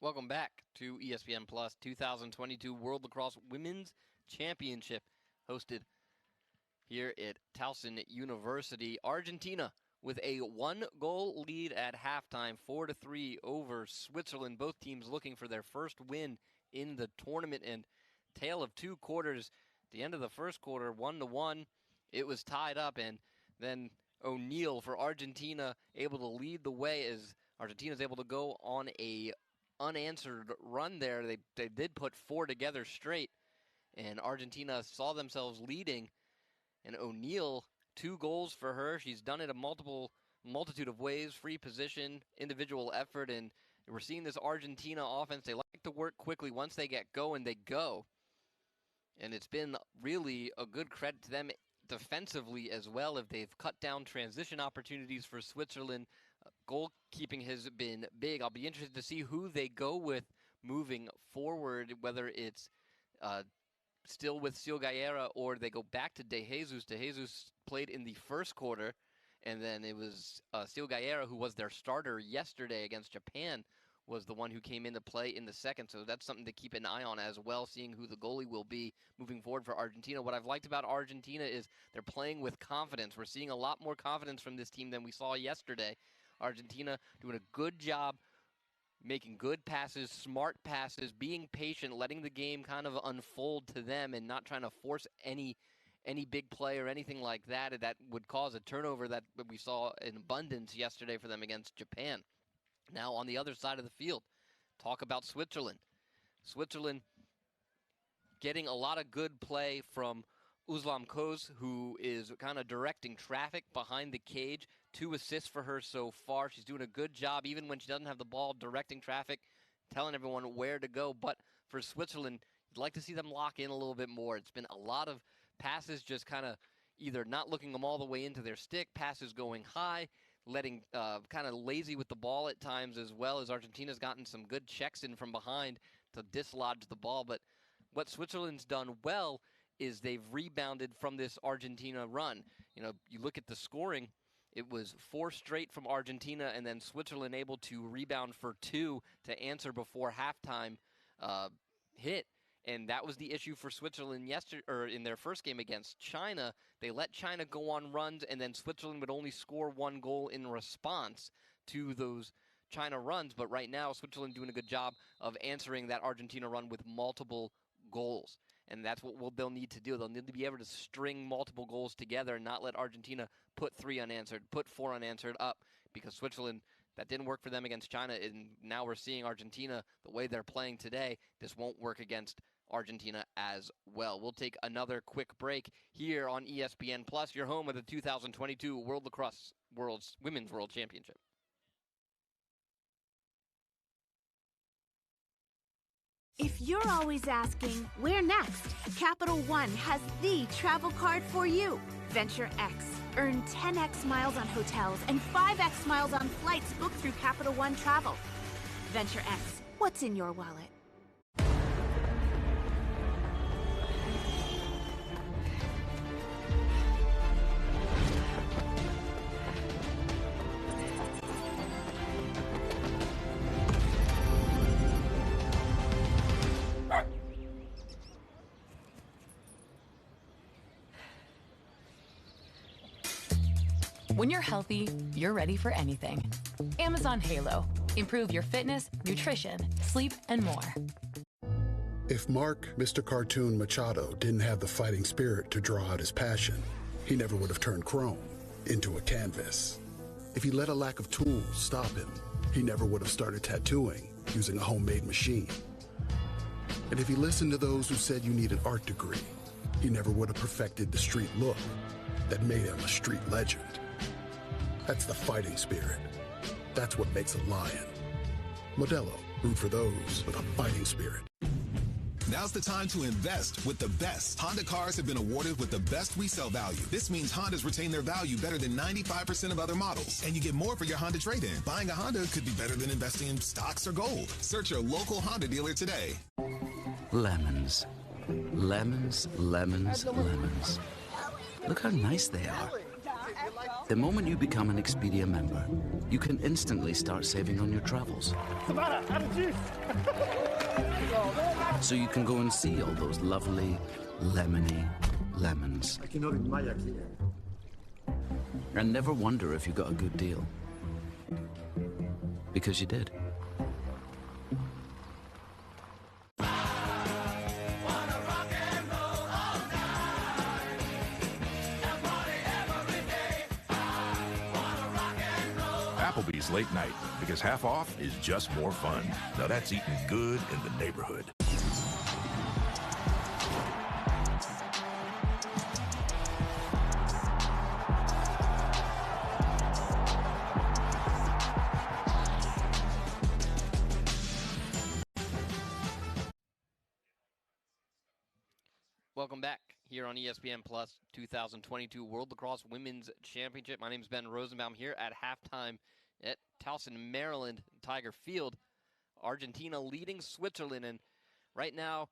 Welcome back to ESPN Plus 2022 World Lacrosse Women's Championship, hosted here at Towson University. Argentina with a 1-goal lead at halftime, 4-3 over Switzerland. Both teams looking for their first win in the tournament, and tale of two quarters. At the end of the first quarter, 1-1, it was tied up, and then O'Neal for Argentina able to lead the way as Argentina's able to go on a unanswered run there. They did put 4 together straight, and Argentina saw themselves leading, and O'Neal, 2 goals for her. She's done it a multitude of ways, free position, individual effort, and we're seeing this Argentina offense. They like to work quickly. Once they get going, they go, and it's been really a good credit to them defensively as well, if they've cut down transition opportunities for Switzerland. goalkeeping has been big. I'll be interested to see who they go with moving forward, whether it's still with Sil Galleira or they go back to De Jesus. De Jesus played in the first quarter, and then it was Sil Galleira, who was their starter yesterday against Japan, was the one who came into play in the second. So that's something to keep an eye on as well, seeing who the goalie will be moving forward for Argentina. What I've liked about Argentina is they're playing with confidence. We're seeing a lot more confidence from this team than we saw yesterday. Argentina doing a good job making good passes, smart passes, being patient, letting the game kind of unfold to them and not trying to force any big play or anything like that would cause a turnover that we saw in abundance yesterday for them against Japan. Now, on the other side of the field, talk about Switzerland. Switzerland getting a lot of good play from Özlem Koz, who is kind of directing traffic behind the cage. 2 assists for her so far. She's doing a good job, even when she doesn't have the ball, directing traffic, telling everyone where to go. But for Switzerland, you'd like to see them lock in a little bit more. It's been a lot of passes just kind of either not looking them all the way into their stick, passes going high, letting kind of lazy with the ball at times, as well as Argentina's gotten some good checks in from behind to dislodge the ball. But what Switzerland's done well is they've rebounded from this Argentina run. You know, you look at the scoring, it was 4 straight from Argentina, and then Switzerland able to rebound for 2 to answer before halftime hit. And that was the issue for Switzerland yesterday, or in their first game against China. They let China go on runs, and then Switzerland would only score 1 goal in response to those China runs. But right now, Switzerland doing a good job of answering that Argentina run with multiple goals. And that's what they'll need to do. They'll need to be able to string multiple goals together and not let Argentina put 3 unanswered, put 4 unanswered up, because Switzerland, that didn't work for them against China. And now we're seeing Argentina, the way they're playing today, this won't work against Argentina as well. We'll take another quick break here on ESPN Plus, your home of the 2022 World Lacrosse Women's World Championship. If you're always asking, where next? Capital One has the travel card for you. Venture X. Earn 10x miles on hotels and 5x miles on flights booked through Capital One Travel. Venture X. What's in your wallet? When you're healthy, you're ready for anything. Amazon Halo. Improve your fitness, nutrition, sleep, and more. If Mark, Mr. Cartoon Machado, didn't have the fighting spirit to draw out his passion, he never would have turned chrome into a canvas. If he let a lack of tools stop him, he never would have started tattooing using a homemade machine. And if he listened to those who said you need an art degree, he never would have perfected the street look that made him a street legend. That's the fighting spirit. That's what makes a lion. Modelo, root for those with a fighting spirit. Now's the time to invest with the best. Honda cars have been awarded with the best resale value. This means Hondas retain their value better than 95% of other models. And you get more for your Honda trade-in. Buying a Honda could be better than investing in stocks or gold. Search your local Honda dealer today. Lemons. Lemons, lemons, lemons. Look how nice they are. The moment you become an Expedia member, you can instantly start saving on your travels. So you can go and see all those lovely, lemony lemons. And never wonder if you got a good deal. Because you did. Applebee's late night, because half off is just more fun. Now that's eating good in the neighborhood. Welcome back here on ESPN Plus 2022 World Lacrosse Women's Championship. My name is Ben Rosenbaum here at halftime at Towson, Maryland, Tiger Field. Argentina leading Switzerland, and right now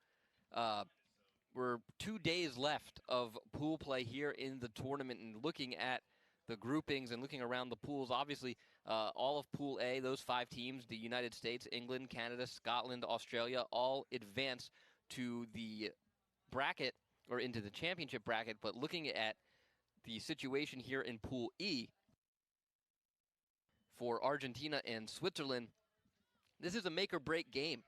we're 2 days left of pool play here in the tournament, and looking at the groupings and looking around the pools, obviously all of Pool A, those 5 teams, the United States, England, Canada, Scotland, Australia, all advance to the bracket or into the championship bracket. But looking at the situation here in Pool E for Argentina and Switzerland, this is a make-or-break game.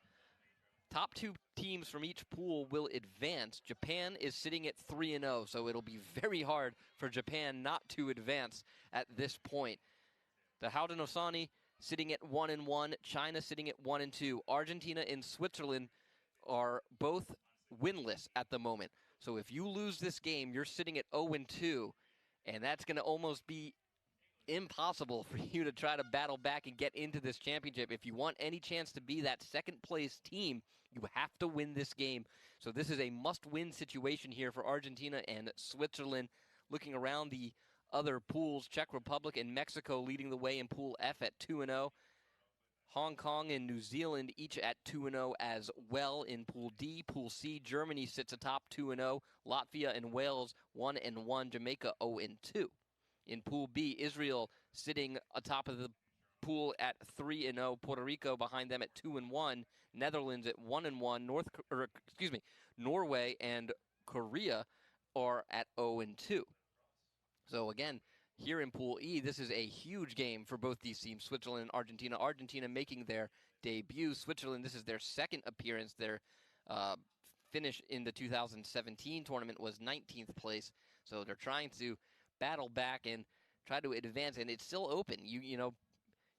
Top 2 teams from each pool will advance. Japan is sitting at 3-0, so it'll be very hard for Japan not to advance at this point. The Haudenosaunee sitting at 1-1, China sitting at 1-2. Argentina and Switzerland are both winless at the moment. So if you lose this game, you're sitting at 0-2, and that's going to almost be impossible for you to try to battle back and get into this championship. If you want any chance to be that second-place team, you have to win this game. So this is a must-win situation here for Argentina and Switzerland. Looking around the other pools, Czech Republic and Mexico leading the way in Pool F at 2-0. Hong Kong and New Zealand each at 2-0 as well in Pool D. Pool C, Germany sits atop 2-0. Latvia and Wales 1-1. Jamaica 0-2. In Pool B, Israel sitting atop of the pool at 3-0. Puerto Rico behind them at 2-1. Netherlands at 1-1. Norway and Korea are at 0-2. So again, here in Pool E, this is a huge game for both these teams, Switzerland and Argentina. Argentina making their debut. Switzerland, this is their second appearance. Their finish in the 2017 tournament was 19th place. So they're trying to battle back and try to advance, and it's still open. You know,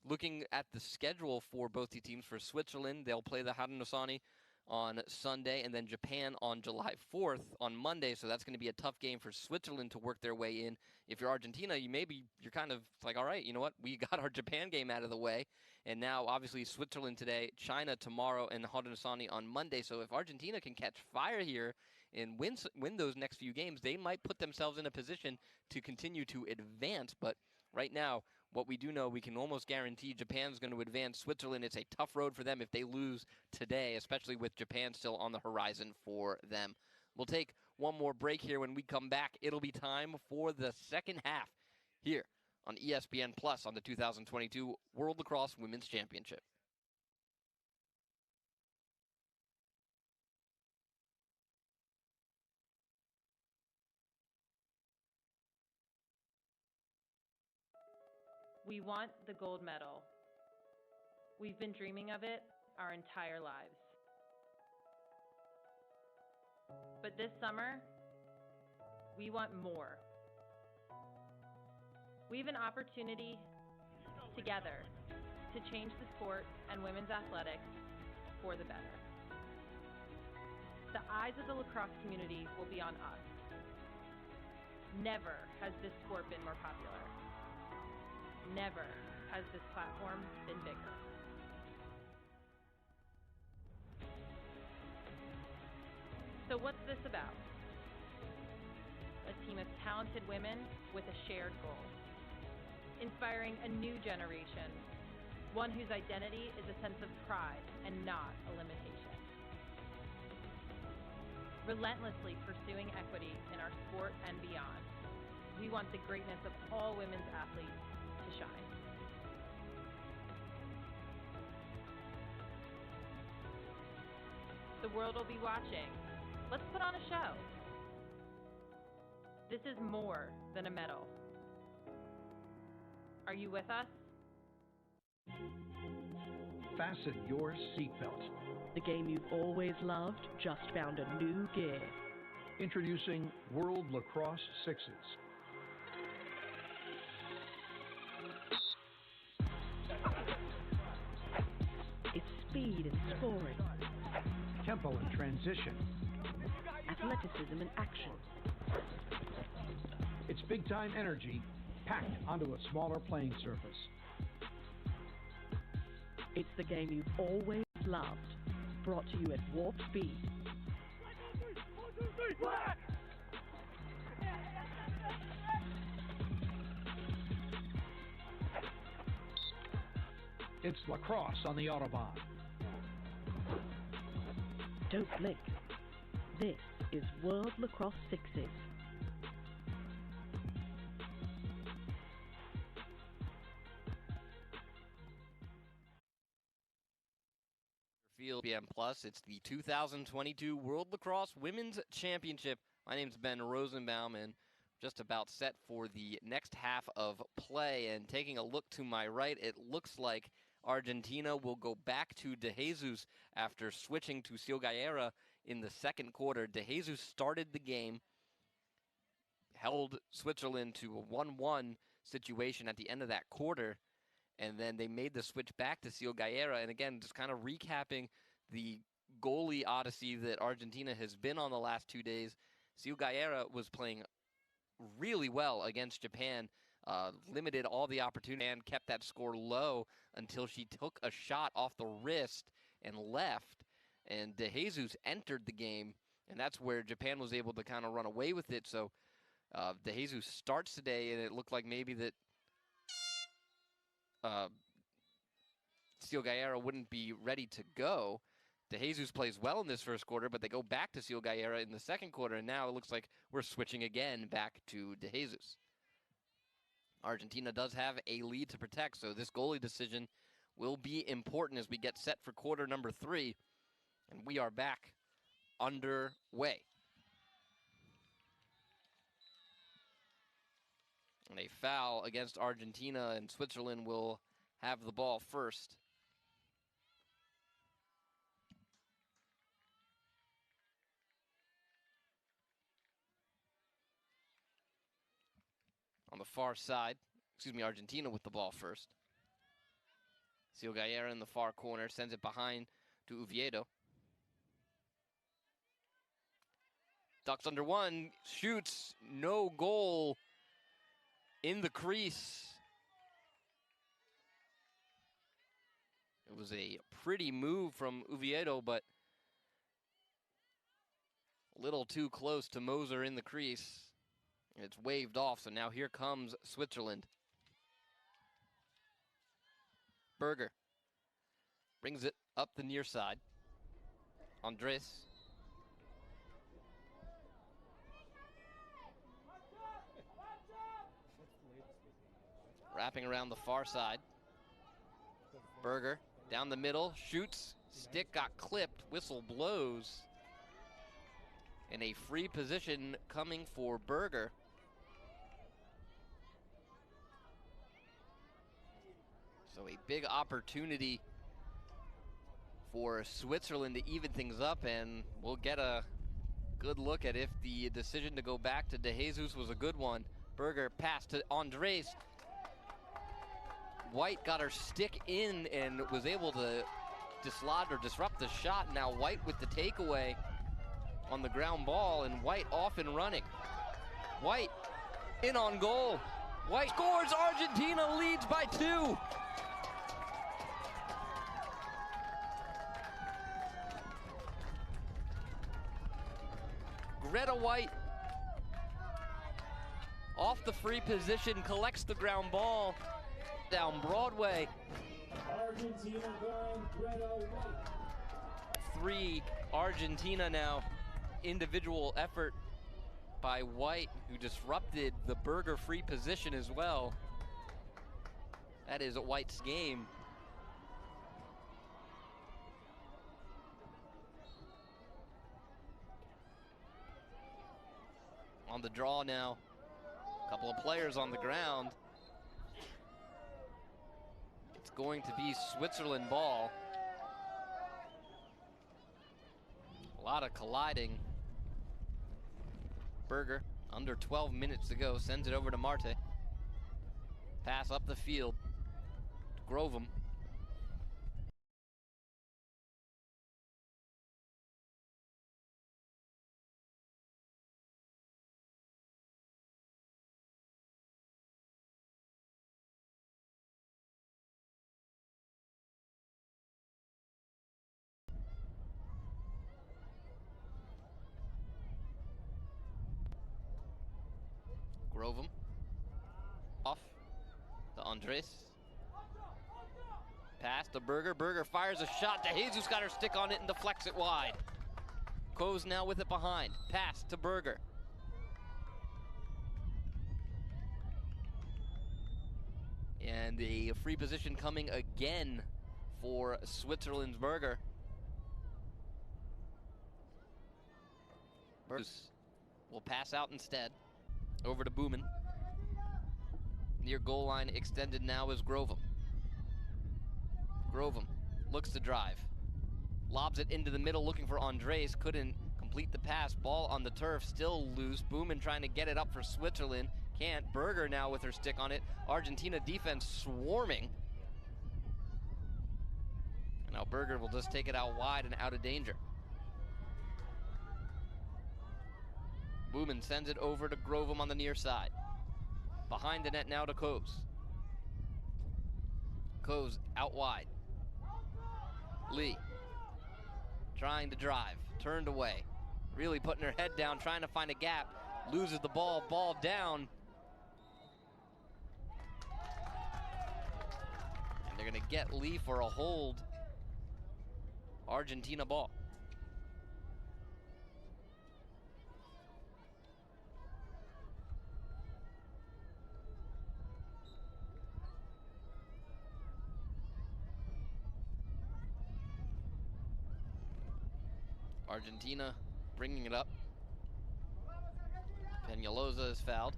looking at the schedule for both the teams, for Switzerland, they'll play the Haudenosaunee on Sunday, and then Japan on July 4th on Monday, so that's going to be a tough game for Switzerland to work their way in. If you're Argentina, you're kind of like, all right, you know what, we got our Japan game out of the way, and now obviously Switzerland today, China tomorrow, and Haudenosaunee on Monday. So if Argentina can catch fire here and win those next few games, they might put themselves in a position to continue to advance. But right now, what we do know, we can almost guarantee Japan's going to advance. Switzerland, it's a tough road for them if they lose today, especially with Japan still on the horizon for them. We'll take one more break here. When we come back, it'll be time for the second half here on ESPN Plus on the 2022 World Lacrosse Women's Championship. We want the gold medal. We've been dreaming of it our entire lives. But this summer, we want more. We have an opportunity together to change the sport and women's athletics for the better. The eyes of the lacrosse community will be on us. Never has this sport been more popular. Never has this platform been bigger. So what's this about? A team of talented women with a shared goal. Inspiring a new generation, one whose identity is a sense of pride and not a limitation. Relentlessly pursuing equity in our sport and beyond, we want the greatness of all women's athletes to shine. The world will be watching. Let's put on a show. This is more than a medal. Are you with us? Fasten your seatbelt. The game you've always loved just found a new gear. Introducing World Lacrosse Sixes. It's speed and scoring. Tempo and transition. Athleticism and action. It's big-time energy packed onto a smaller playing surface. It's the game you've always loved, brought to you at warp speed. It's lacrosse on the Autobahn. Don't blink. This is World Lacrosse Sixes. Field ESPN Plus. It's the 2022 World Lacrosse Women's Championship. My name's Ben Rosenbaum, and just about set for the next half of play. And taking a look to my right, it looks like Argentina will go back to De Jesus after switching to Ciugaera in the second quarter. De Jesus started the game, held Switzerland to a 1-1 situation at the end of that quarter, and then they made the switch back to Ciugaera. And again, just kind of recapping the goalie odyssey that Argentina has been on the last 2 days. Ciugaera was playing really well against Japan, limited all the opportunity and kept that score low until she took a shot off the wrist and left. And De Jesus entered the game, and that's where Japan was able to kind of run away with it. So De Jesus starts today, and it looked like maybe that Ciugaera wouldn't be ready to go. De Jesus plays well in this first quarter, but they go back to Ciugaera in the second quarter, and now it looks like we're switching again back to De Jesus. Argentina does have a lead to protect, so this goalie decision will be important as we get set for quarter number 3, and we are back underway. And a foul against Argentina, and Switzerland will have the ball first. On the far side, Argentina with the ball first. Ciugaera in the far corner, sends it behind to Oviedo. Ducks under one, shoots, no goal in the crease. It was a pretty move from Oviedo, but a little too close to Moser in the crease. And it's waved off, so now here comes Switzerland. Berger brings it up the near side. Andres. Wrapping around the far side. Berger down the middle, shoots, stick got clipped, whistle blows. And a free position coming for Berger. So a big opportunity for Switzerland to even things up, and we'll get a good look at if the decision to go back to De Jesus was a good one. Berger passed to Andres. White got her stick in and was able to dislodge or disrupt the shot. Now White with the takeaway on the ground ball, and White off and running. White in on goal. White scores. Argentina leads by 2. Greta White off the free position, collects the ground ball down Broadway. Argentina going, Greta White. 3 Argentina now. Individual effort by White, who disrupted the Berger free position as well. That is White's game. On the draw now, a couple of players on the ground. It's going to be Switzerland ball. A lot of colliding. Berger, under 12 minutes to go, sends it over to Marte. Pass up the field to Grovem. Grovem off to Andres. Pass Pass to Berger. Berger fires a shot. DeJesus got her stick on it and deflects it wide. Coes now with it behind. Pass to Berger. And a free position coming again for Switzerland's Berger. Berger will pass out instead. Over to Boomen. Near goal line extended now is Grovum. Grovum looks to drive. Lobs it into the middle looking for Andres. Couldn't complete the pass. Ball on the turf, still loose. Boomen trying to get it up for Switzerland. Can't. Berger now with her stick on it. Argentina defense swarming. And now Berger will just take it out wide and out of danger. Boomen sends it over to Grovum on the near side. Behind the net now to Coes. Coes out wide. Lee trying to drive, turned away. Really putting her head down, trying to find a gap. Loses the ball, ball down. And they're gonna get Lee for a hold. Argentina ball. Argentina bringing it up. Peñalosa is fouled.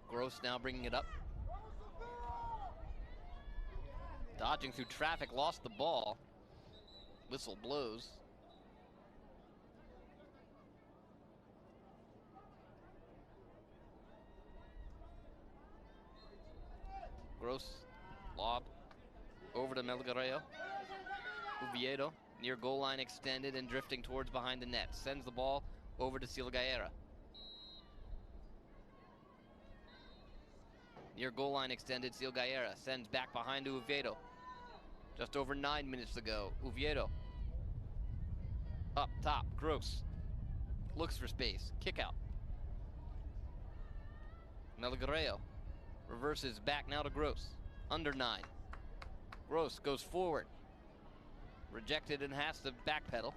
Gross now bringing it up. Dodging through traffic, lost the ball. Whistle blows. Gross, lob, over to Melgarejo. Oviedo, near goal line extended and drifting towards behind the net. Sends the ball over to Silgaera. Near goal line extended, Silgaera sends back behind to Oviedo. Just over 9 minutes to go. Oviedo. Up top, Gross. Looks for space, kick out. Melgarejo. Reverses back now to Gross. Under 9. Gross goes forward. Rejected and has to backpedal.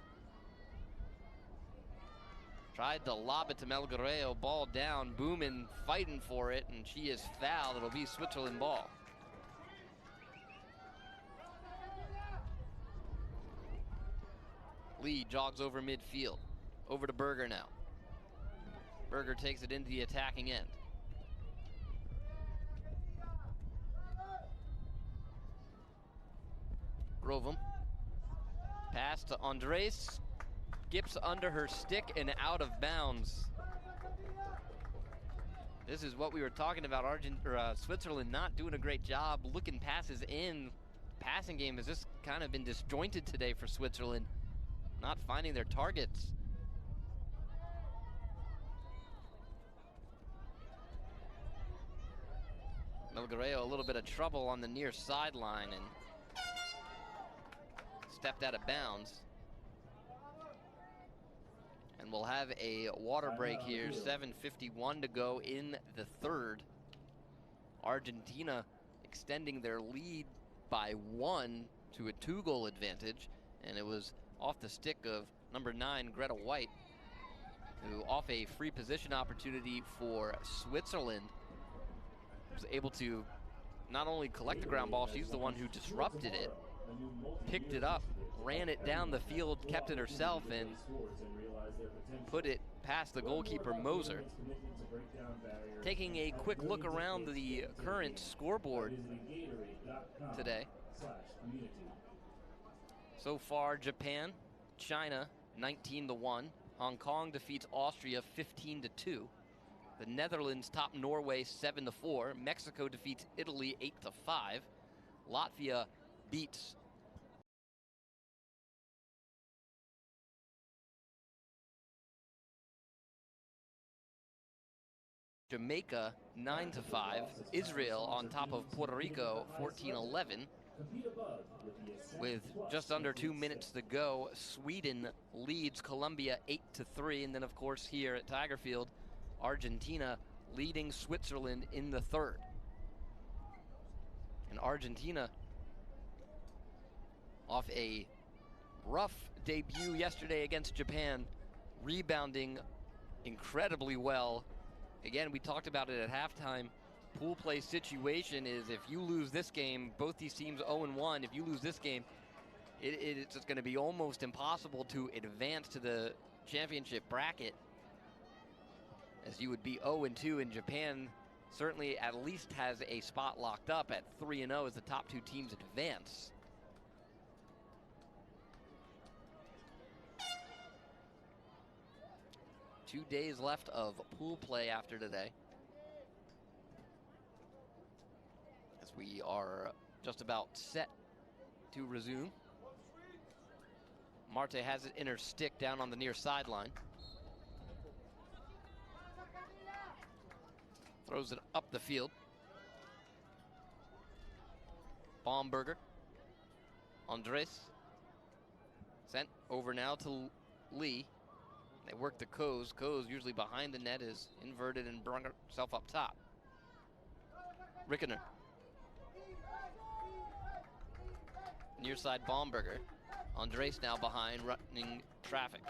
Tried to lob it to Melgarejo. Ball down. Boomen fighting for it, and she is fouled. It'll be Switzerland ball. Lee jogs over midfield. Over to Berger now. Berger takes it into the attacking end. Grovum. Pass to Andres. Skips under her stick and out of bounds. This is what we were talking about. Switzerland not doing a great job looking passes in. Passing game has just kind of been disjointed today for Switzerland. Not finding their targets. Melgarejo a little bit of trouble on the near sideline and stepped out of bounds. And we'll have a water break here. 7:51 to go in the third. Argentina extending their lead by 1 to a 2-goal advantage. And it was off the stick of number 9, Greta White, who off a free position opportunity for Switzerland was able to not only collect the ground ball, she's the one who disrupted it, picked it up, ran it down the field, kept it herself, and put it past the goalkeeper Moser. Taking a quick look around the current scoreboard today. So far, Japan, China 19-1. Hong Kong defeats Austria 15-2. The Netherlands top Norway 7-4. Mexico defeats Italy 8-5. Latvia beats Jamaica 9-5. Israel on top of Puerto Rico 14-11. With just under 2 minutes to go, Sweden leads Colombia 8-3, and then of course here at Tiger Field, Argentina leading Switzerland in the third. And Argentina, off a rough debut yesterday against Japan, rebounding incredibly well. Again, we talked about it at halftime. Pool play situation is if you lose this game, both these teams 0-1, if you lose this game, it's going to be almost impossible to advance to the championship bracket, as you would be 0-2, and Japan certainly at least has a spot locked up at 3-0 as the top two teams advance. Two days left of pool play after today, as we are just about set to resume. Marte has it in her stick down on the near sideline. Throws it up the field. Baumberger. Andres. Sent over now to Lee. They work the Coase. Coase usually behind the net is inverted and brought herself up top. Rickener. Near side Baumberger. Andres now behind, running traffic.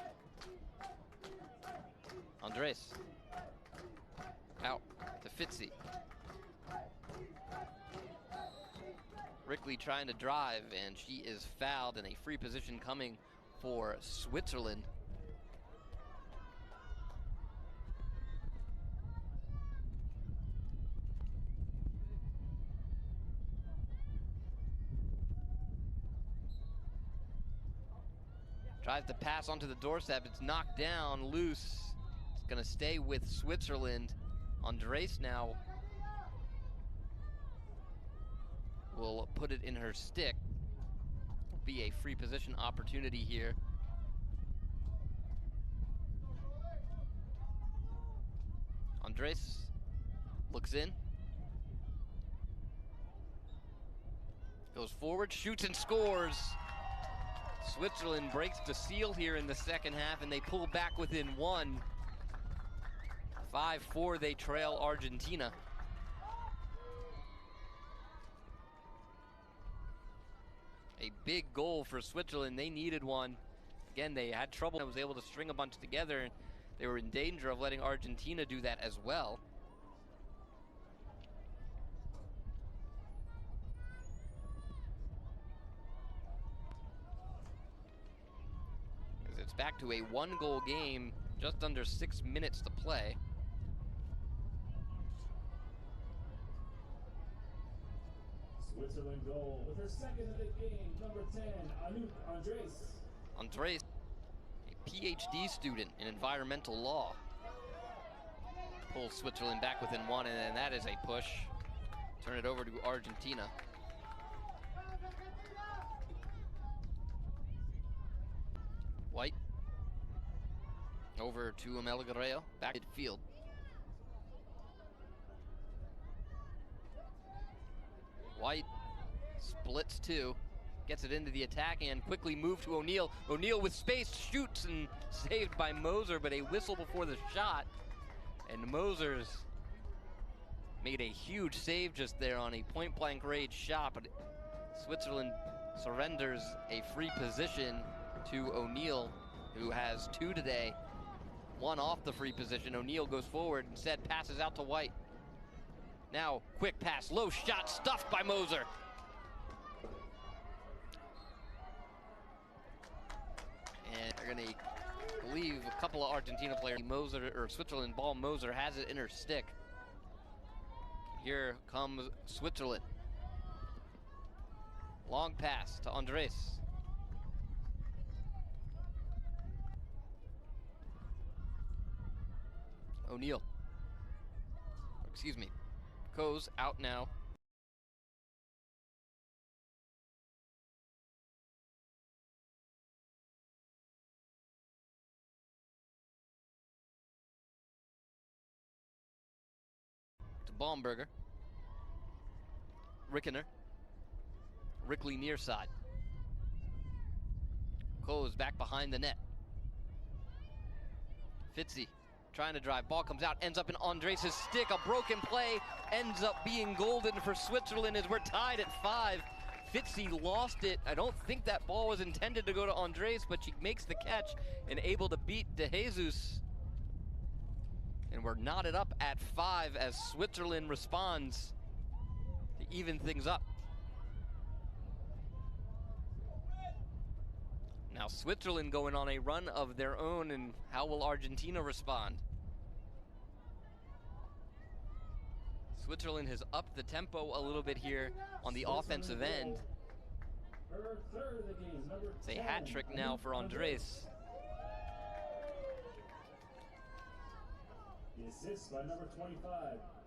Andres. Out to Fitzy. Rickley trying to drive, and she is fouled, in a free position coming for Switzerland. Tries to pass onto the doorstep. It's knocked down, loose. It's going to stay with Switzerland. Andres now will put it in her stick. Be a free position opportunity here. Andres looks in. Goes forward, shoots and scores. Switzerland breaks the seal here in the second half, and they pull back within one. 5-4, they trail Argentina. A big goal for Switzerland. They needed one. Again, they had trouble and was able to string a bunch together, and they were in danger of letting Argentina do that as well. It's back to a one-goal game, just under 6 minutes to play. Switzerland goal with her second of the game, number 10, Anouk Andres. Andres, a PhD student in environmental law, pulls Switzerland back within one, and then that is a push. Turn it over to Argentina. White over to Amela Guerrero, back midfield. White splits two, gets it into the attack and quickly moved to O'Neal. O'Neal with space, shoots and saved by Moser, but a whistle before the shot. And Moser's made a huge save just there on a point-blank range shot, but Switzerland surrenders a free position to O'Neal, who has two today, one off the free position. O'Neal goes forward, instead passes out to White. Now, quick pass, low shot, stuffed by Moser. And they're gonna leave a couple of Argentina players. Moser, or Switzerland ball, Moser has it in her stick. Here comes Switzerland. Long pass to Andres. O'Neal. Excuse me. Coase out now. To Baumberger. Rickener. Rickley near side. Close back behind the net. Fitzy trying to drive. Ball comes out, ends up in Andres' stick. A broken play ends up being golden for Switzerland as we're tied at 5. Fitzy lost it. I don't think that ball was intended to go to Andres, but she makes the catch and able to beat De Jesus. And we're knotted up at 5 as Switzerland responds to even things up. Now Switzerland going on a run of their own, and how will Argentina respond? Switzerland has upped the tempo a little bit here on the offensive end. It's a hat trick now for Andres. The assist by number 25,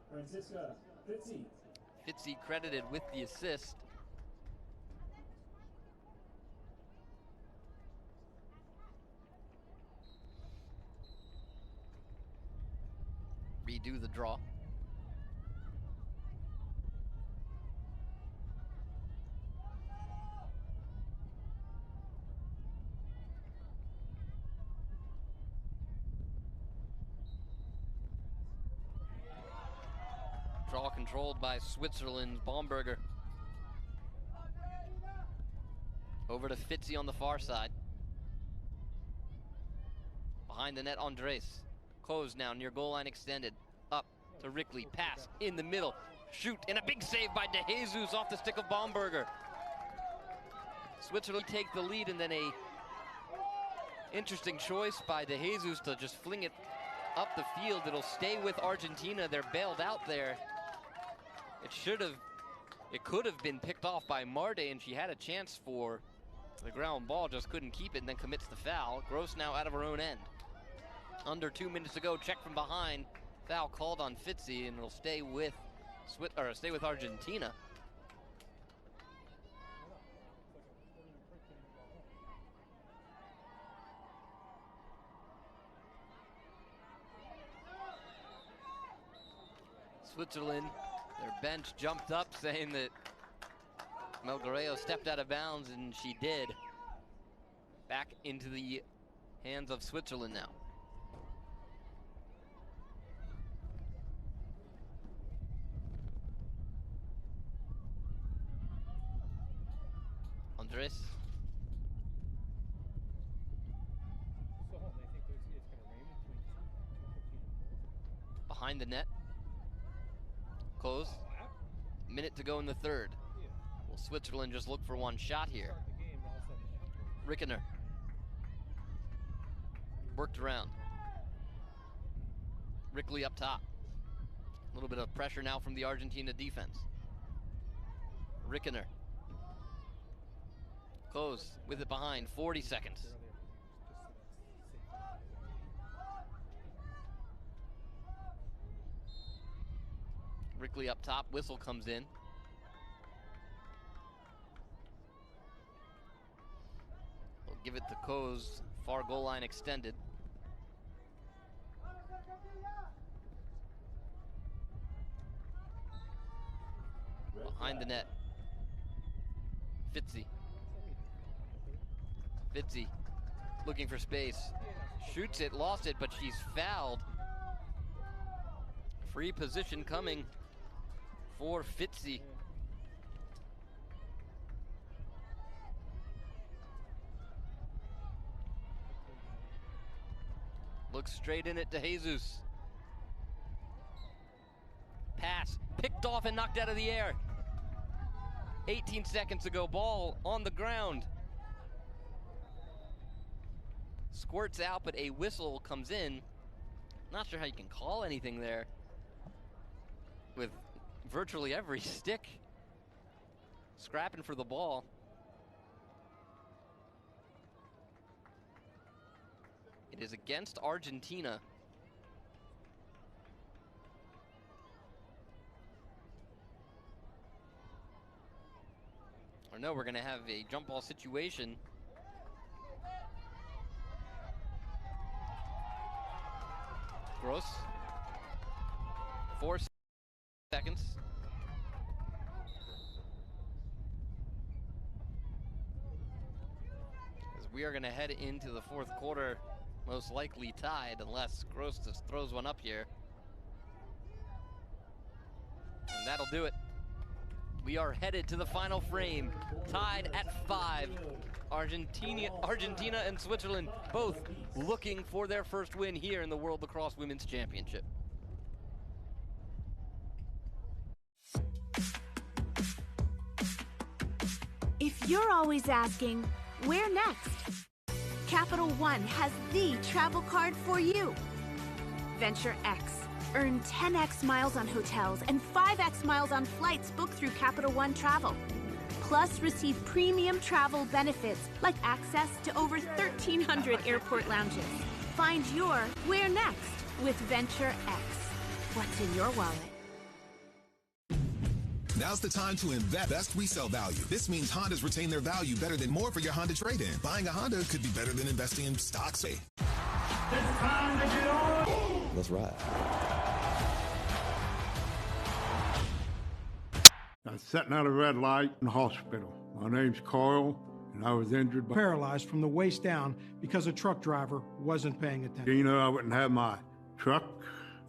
Francisca Fitzy. Fitzy credited with the assist. Redo the draw. Draw controlled by Switzerland's Baumberger. Over to Fitzy on the far side. Behind the net, Andres. Close now, near goal line extended. Up to Rickley, pass in the middle. Shoot, and a big save by De Jesus off the stick of Baumberger. Switzerland take the lead, and then a interesting choice by De Jesus to just fling it up the field. It'll stay with Argentina. They're bailed out there. It could have been picked off by Marde, and she had a chance for the ground ball, just couldn't keep it, and then commits the foul. Gross now out of her own end. Under 2 minutes to go, check from behind. Foul called on Fitzy, and it'll stay with Argentina. Switzerland, their bench jumped up saying that Melgarejo stepped out of bounds, and she did. Back into the hands of Switzerland now. Andres. Behind the net. Close. Minute to go in the third. Will Switzerland just look for one shot here? Rickener. Worked around. Rickley up top. A little bit of pressure now from the Argentina defense. Rickener. Close with it behind, 40 seconds. Rickley up top, whistle comes in. We'll give it to Coase, far goal line extended. Behind the net. Fitzy. Fitzy looking for space. Shoots it, lost it, but she's fouled. Free position coming for Fitzy. Looks straight in at De Jesus. Pass, picked off and knocked out of the air. 18 seconds ago, ball on the ground. Squirts out, but a whistle comes in. Not sure how you can call anything there with virtually every stick scrapping for the ball. It is against Argentina. Or no, we're going to have a jump ball situation. Gross. 4 seconds. As we are going to head into the fourth quarter, most likely tied, unless Gross just throws one up here. And that'll do it. We are headed to the final frame, tied at 5. Argentina and Switzerland both looking for their first win here in the World Lacrosse Women's Championship. If you're always asking, where next? Capital One has the travel card for you. Venture X. Earn 10x miles on hotels and 5x miles on flights booked through Capital One Travel. Plus, receive premium travel benefits like access to over 1,300 airport lounges. Find your where next with Venture X. What's in your wallet? Now's the time to invest best resale value. This means Hondas retain their value better than more for your Honda trade-in. Buying a Honda could be better than investing in stocks. It's time to get on. Let's ride. I was sitting at a red light in the hospital. My name's Carl, and I was injured by paralyzed from the waist down because a truck driver wasn't paying attention. You know, I wouldn't have my truck.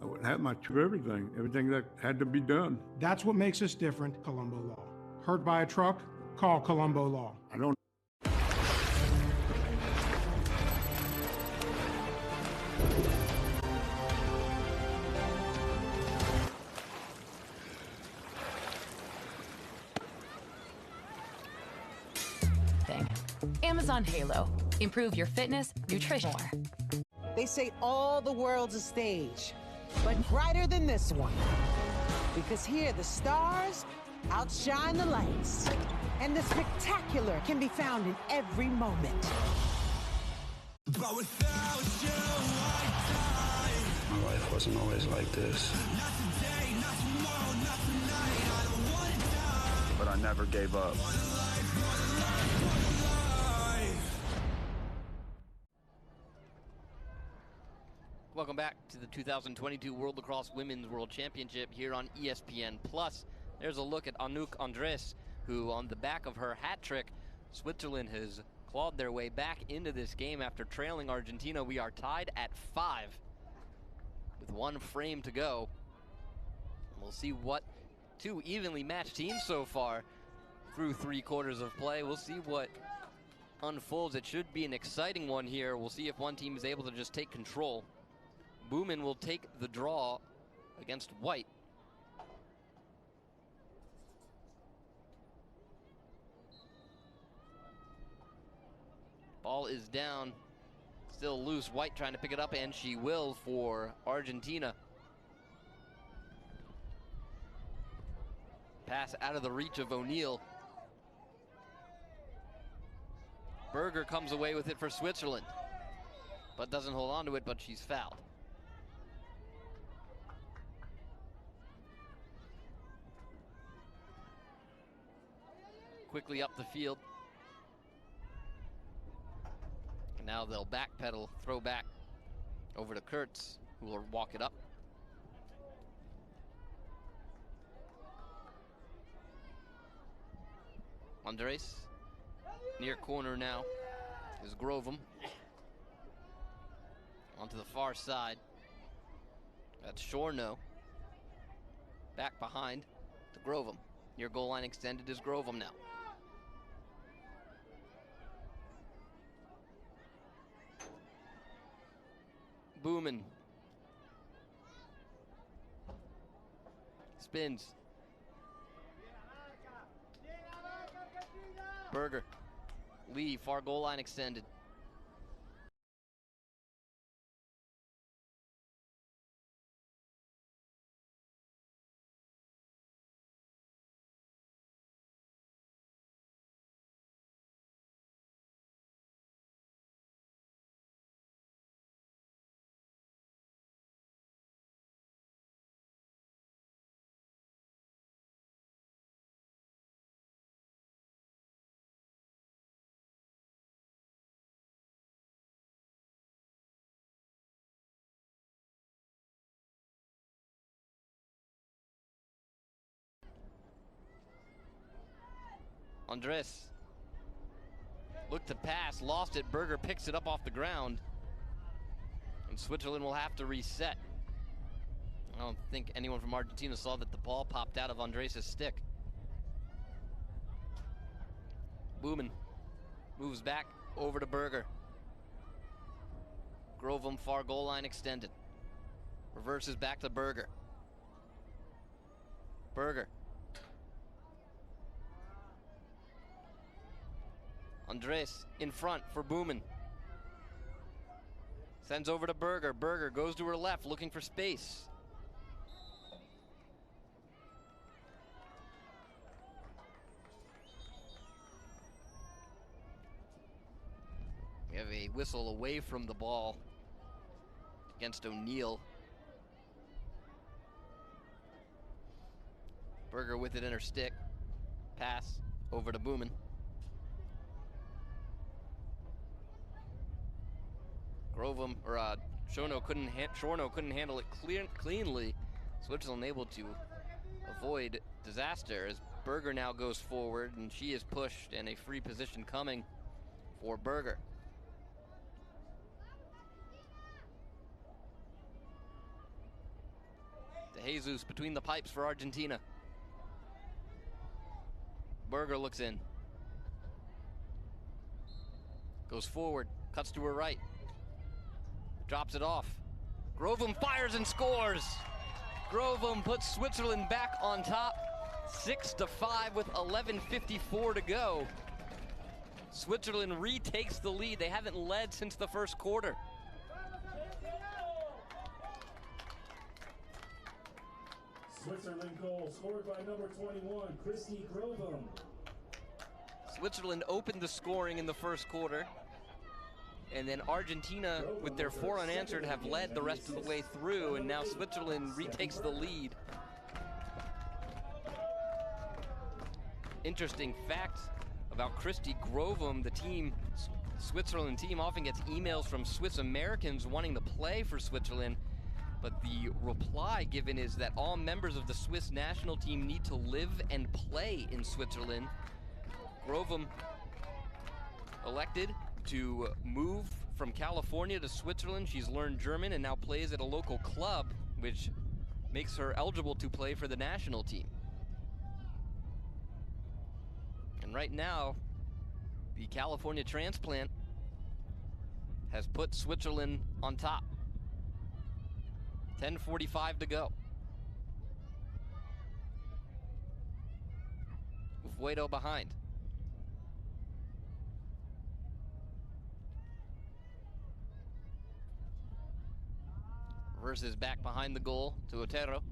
I wouldn't have my everything that had to be done. That's what makes us different. Colombo Law. Hurt by a truck? Call Colombo Law. I don't. Amazon Halo. Improve your fitness, nutrition more. They say all the world's a stage, but brighter than this one. Because here the stars outshine the lights, and the spectacular can be found in every moment. But without you, I die. My life wasn't always like this. Not today, not tomorrow, not tonight. I don't want to die. But I never gave up. Welcome back to the 2022 World Lacrosse Women's World Championship here on ESPN+. There's a look at Anouk Andres, who on the back of her hat trick, Switzerland has clawed their way back into this game after trailing Argentina. We are tied at 5 with one frame to go. We'll see what two evenly matched teams so far through 3 quarters of play. We'll see what unfolds. It should be an exciting one here. We'll see if one team is able to just take control. Boomin will take the draw against White. Ball is down, still loose. White trying to pick it up, and she will for Argentina. Pass out of the reach of O'Neal. Berger comes away with it for Switzerland, but doesn't hold on to it, but she's fouled. Quickly up the field. And now they'll backpedal, throw back over to Kurtz, who will walk it up. Andres, near corner now, is Grovem. Onto the far side. That's Shorno. Back behind to Grovem. Near goal line extended is Grovem now. Boomin. Spins. Berger. Lee, far goal line extended. Andres Looked to pass, lost it. Berger picks it up off the ground. And Switzerland will have to reset. I don't think anyone from Argentina saw that the ball popped out of Andres' stick. Boomen moves back over to Berger. Grovum far goal line extended. Reverses back to Berger. Berger. Andres in front for Boomen. Sends over to Berger. Berger goes to her left looking for space. We have a whistle away from the ball against O'Neal. Berger with it in her stick. Pass over to Boomen. Grovum, or Shorno couldn't handle it cleanly. Switzerland able to avoid disaster as Berger now goes forward and she is pushed, and a free position coming for Berger. De Jesus between the pipes for Argentina. Berger looks in. Goes forward, cuts to her right. Drops it off. Grovum fires and scores. Grovum puts Switzerland back on top, 6-5 with 11:54 to go. Switzerland retakes the lead. They haven't led since the first quarter. Switzerland goal scored by number 21, Christy Grovum. Switzerland opened the scoring in the first quarter, and then Argentina, with their 4 unanswered, have led the rest of the way through, and now Switzerland retakes the lead. Interesting fact about Christy Grovum, the Switzerland team often gets emails from Swiss Americans wanting to play for Switzerland, but the reply given is that all members of the Swiss national team need to live and play in Switzerland. Grovum elected to move from California to Switzerland. She's learned German and now plays at a local club, which makes her eligible to play for the national team. And right now, the California transplant has put Switzerland on top. 10:45 to go. With Guido behind. Reverses back behind the goal to Otero.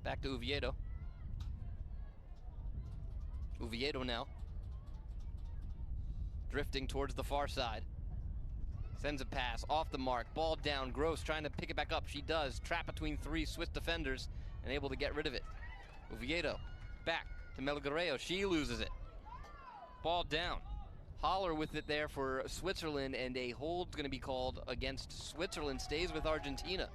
Back to Oviedo. Oviedo now. Drifting towards the far side. Sends a pass off the mark. Ball down. Gross trying to pick it back up. She does. Trap between 3 Swiss defenders and able to get rid of it. Oviedo back to Melgareo. She loses it. Ball down. Holler with it there for Switzerland, and a hold's going to be called against Switzerland. Stays with Argentina.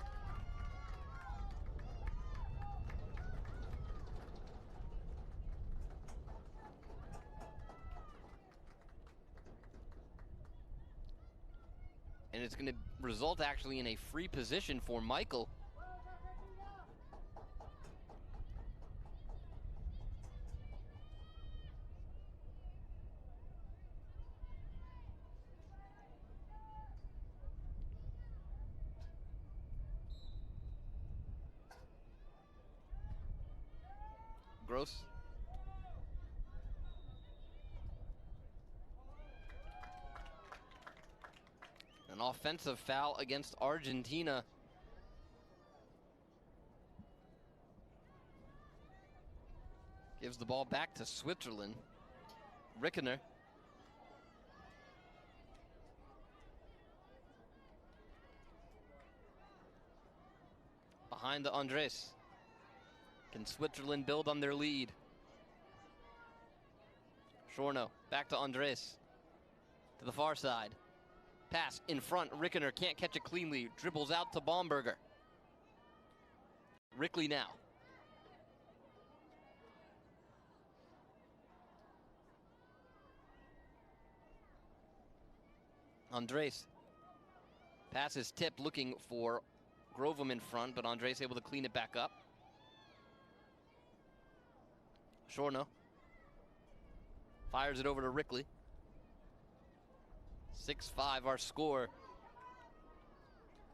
And it's going to result actually in a free position for Michael. Gross. An offensive foul against Argentina. Gives the ball back to Switzerland. Rickener. Behind to Andres. Can Switzerland build on their lead? Shorno back to Andres. To the far side. Pass in front. Rickener can't catch it cleanly. Dribbles out to Baumberger. Rickley now. Andres. Pass is tipped, looking for Grovum in front, but Andres able to clean it back up. Shorno fires it over to Rickley. 6-5 our score.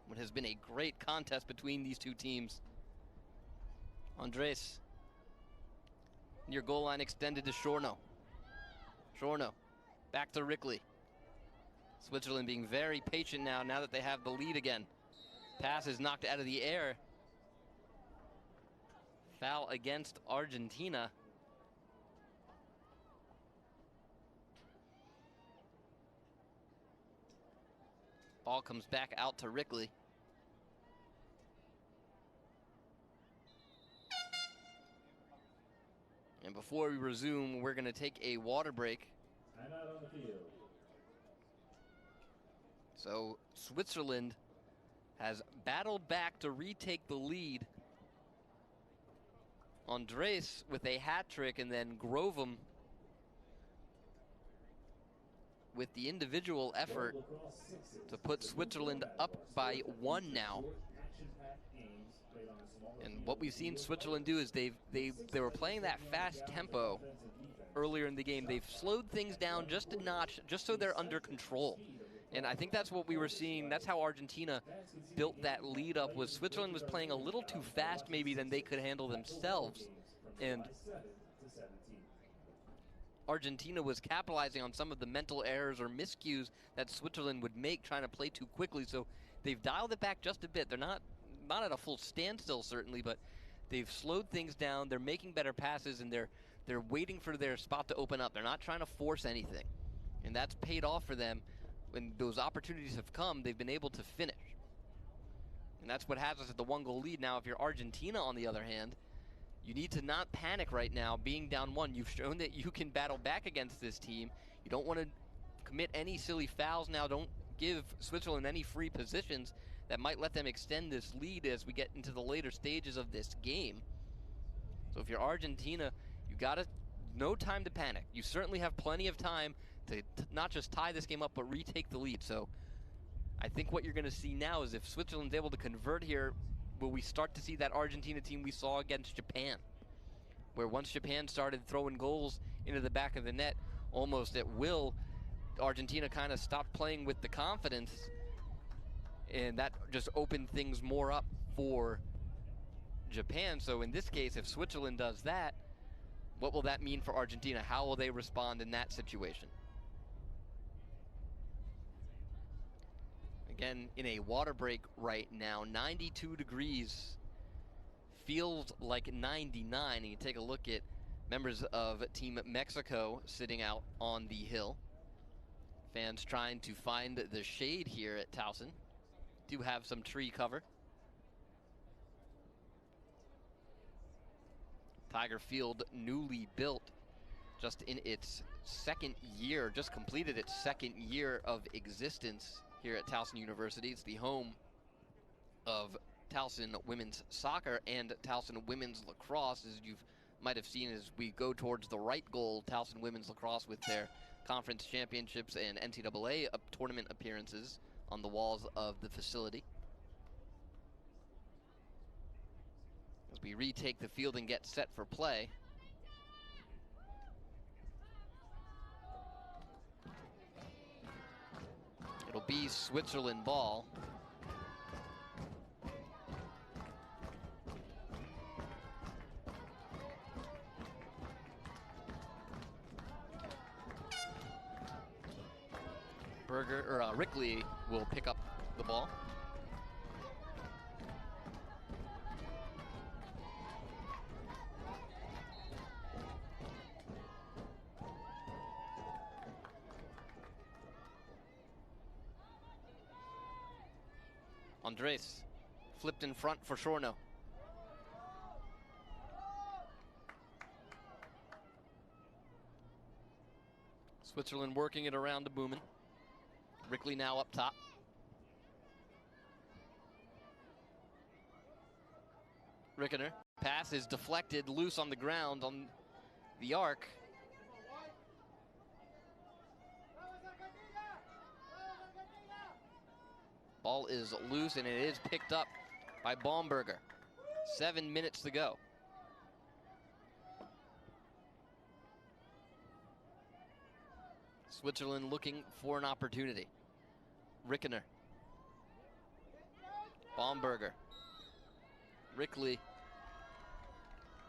What has been a great contest between these two teams. Andres, near goal line, extended to Shorno. Shorno, back to Rickley. Switzerland being very patient now that they have the lead again. Pass is knocked out of the air. Foul against Argentina. Ball comes back out to Rickley. And before we resume, we're going to take a water break. And out on the field. So Switzerland has battled back to retake the lead. Andres with a hat trick, and then Grovum with the individual effort to put Switzerland up by 1 now. And what we've seen Switzerland do is they were playing that fast tempo earlier in the game. They've slowed things down just a notch, just so they're under control. And I think that's what we were seeing. That's how Argentina built that lead up, was Switzerland was playing a little too fast maybe than they could handle themselves. And Argentina was capitalizing on some of the mental errors or miscues that Switzerland would make trying to play too quickly. So they've dialed it back just a bit. They're not at a full standstill certainly, but they've slowed things down. They're making better passes, and they're waiting for their spot to open up. They're not trying to force anything. And that's paid off for them. When those opportunities have come, they've been able to finish. And that's what has us at the 1-goal lead. Now, if you're Argentina, on the other hand, you need to not panic right now, being down 1. You've shown that you can battle back against this team. You don't want to commit any silly fouls now. Don't give Switzerland any free positions that might let them extend this lead as we get into the later stages of this game. So if you're Argentina, you got no time to panic. You certainly have plenty of time to not just tie this game up, but retake the lead. So I think what you're going to see now is if Switzerland's able to convert here, will we start to see that Argentina team we saw against Japan, where once Japan started throwing goals into the back of the net almost at will, Argentina kind of stopped playing with the confidence, and that just opened things more up for Japan. So in this case, if Switzerland does that, what will that mean for Argentina? How will they respond in that situation? Again, in a water break right now, 92 degrees, feels like 99. And you take a look at members of Team Mexico sitting out on the hill. Fans trying to find the shade here at Towson. Do have some tree cover. Tiger Field, newly built, just in its second year, just completed its second year of existence here at Towson University. It's the home of Towson women's soccer and Towson women's lacrosse, as you might have seen as we go towards the right goal. Towson women's lacrosse with their conference championships and NCAA tournament appearances on the walls of the facility. As we retake the field and get set for play. It'll be Switzerland ball. Rickley will pick up the ball. Andres flipped in front for Shorno. Switzerland working it around to Booman. Rickley now up top. Rickener. Pass is deflected, loose on the ground on the arc. Ball is loose, and it is picked up by Baumberger. 7 minutes to go. Switzerland looking for an opportunity. Rickener. Baumberger. Rickley.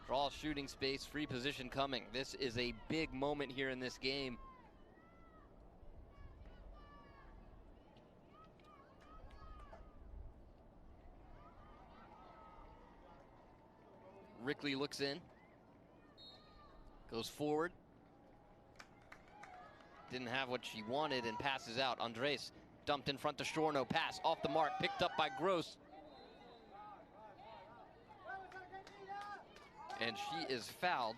Draw shooting space, free position coming. This is a big moment here in this game. Rickley looks in. Goes forward. Didn't have what she wanted and passes out. Andres dumped in front to Shorno. Pass off the mark, picked up by Gross. And she is fouled.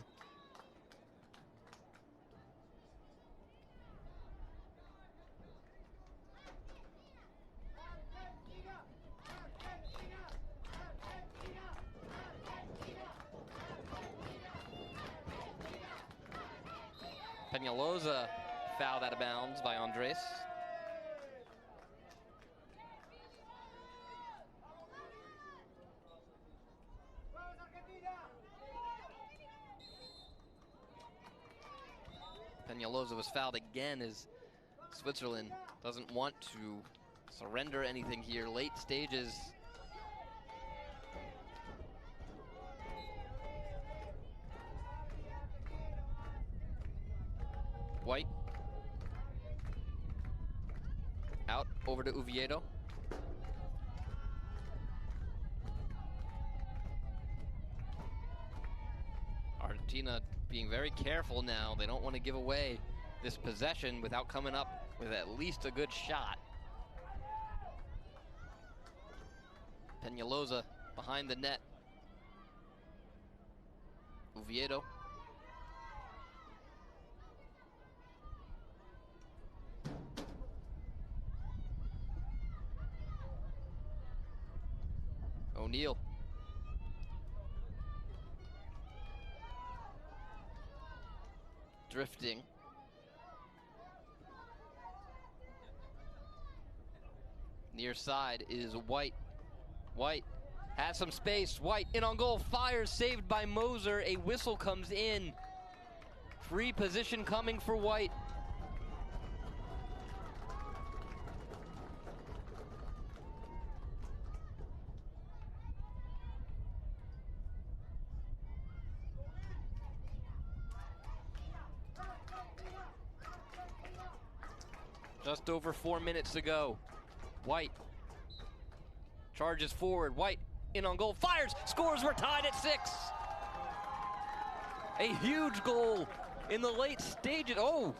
Peñalosa fouled out of bounds by Andres. Peñalosa was fouled again as Switzerland doesn't want to surrender anything here. Late stages. White. Out over to Oviedo. Argentina being very careful now. They don't want to give away this possession without coming up with at least a good shot. Peñalosa behind the net. Oviedo. O'Neal. Drifting. Near side is White. White has some space. White in on goal. Fires, saved by Moser. A whistle comes in. Free position coming for White. Just over 4 minutes to go. White charges forward. White in on goal, fires, scores. We're tied at 6. A huge goal in the late stages. Oh,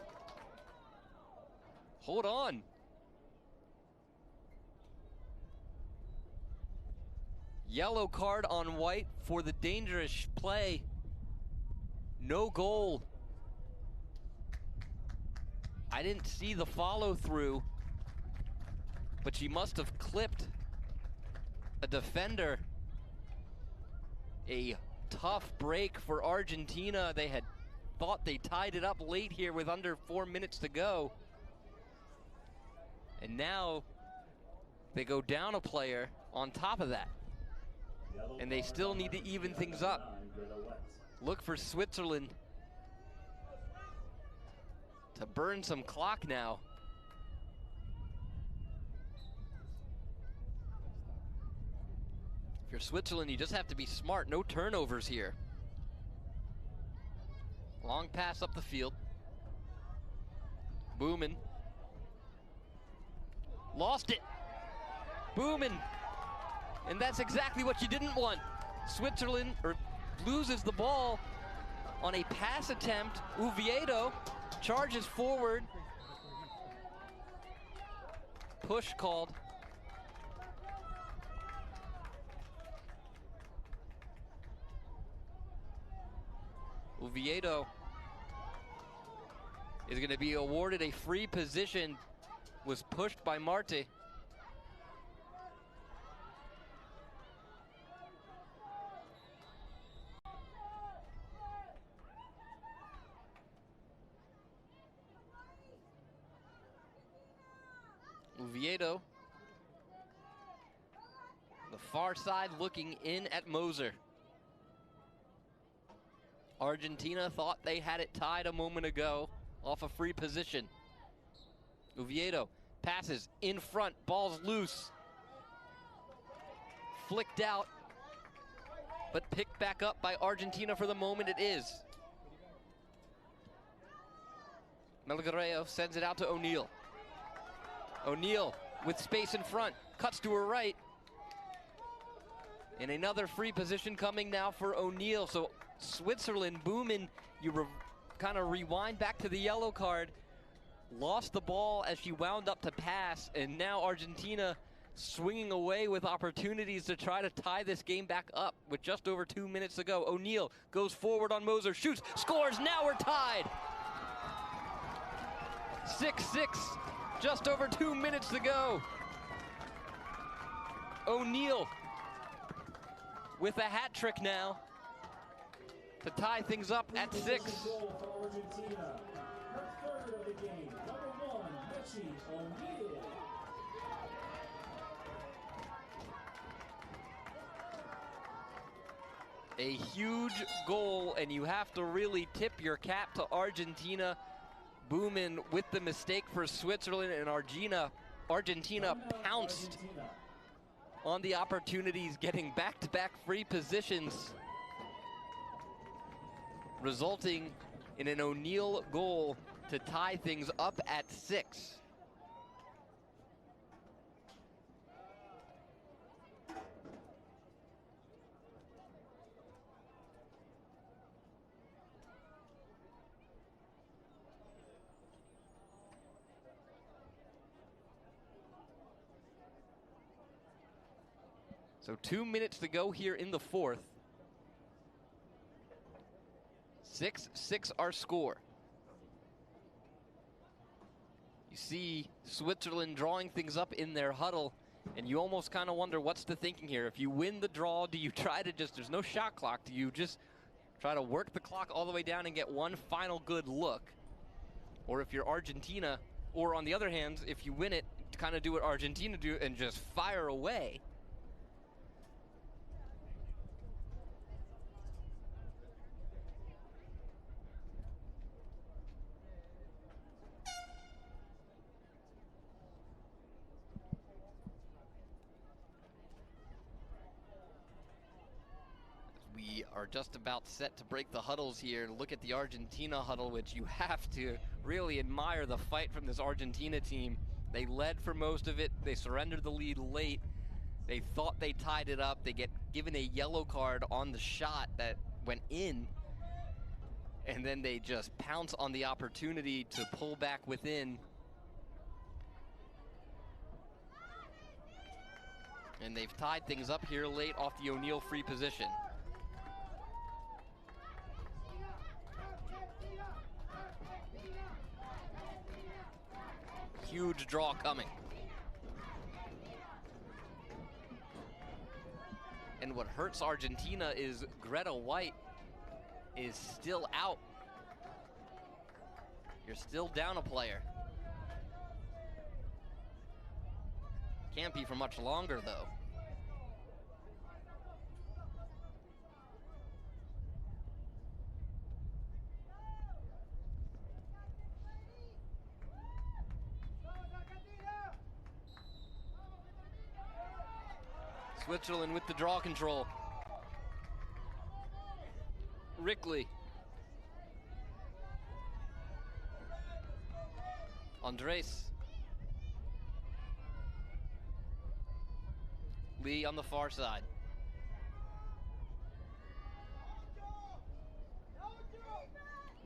hold on. Yellow card on White for the dangerous play. No goal. I didn't see the follow through, but she must have clipped a defender. A tough break for Argentina. They had thought they tied it up late here with under 4 minutes to go. And now they go down a player on top of that. And they still need to even things up. Look for Switzerland to burn some clock now. If you're Switzerland, you just have to be smart. No turnovers here. Long pass up the field. Boomin. Lost it. Boomin. And that's exactly what you didn't want. Switzerland loses the ball on a pass attempt. Oviedo charges forward. Push called. Oviedo is going to be awarded a free position. Was pushed by Marte. Oviedo far side looking in at Moser. Argentina thought they had it tied a moment ago off a free position. Oviedo passes in front, ball's loose. Flicked out, but picked back up by Argentina for the moment it is. Melgarejo sends it out to O'Neal. O'Neal with space in front, cuts to her right. And another free position coming now for O'Neal. So Switzerland, Boomin, you kind of rewind back to the yellow card. Lost the ball as she wound up to pass, and now Argentina swinging away with opportunities to try to tie this game back up with just over 2 minutes to go. O'Neal goes forward on Moser, shoots, scores, now we're tied. 6-6, just over 2 minutes to go. O'Neal with a hat trick now to tie things up at 6. A huge goal, and you have to really tip your cap to Argentina. Boomin with the mistake for Switzerland, and Argentina pounced on the opportunities, getting back-to-back free positions, resulting in an O'Neal goal to tie things up at 6. So 2 minutes to go here in the fourth. 6-6 our score. You see Switzerland drawing things up in their huddle, and you almost kind of wonder what's the thinking here. If you win the draw, do you try to just, there's no shot clock, do you just try to work the clock all the way down and get one final good look? Or if you're Argentina, or on the other hand, if you win it, kind of do what Argentina do and just fire away. We are just about set to break the huddles here. Look at the Argentina huddle, which you have to really admire the fight from this Argentina team. They led for most of it. They surrendered the lead late. They thought they tied it up. They get given a yellow card on the shot that went in. And then they just pounce on the opportunity to pull back within. And they've tied things up here late off the O'Neal free position. Huge draw coming. And what hurts Argentina is Greta White is still out. You're still down a player. Can't be for much longer, though. Switzerland with the draw control. Rickley. Andres. Lee on the far side.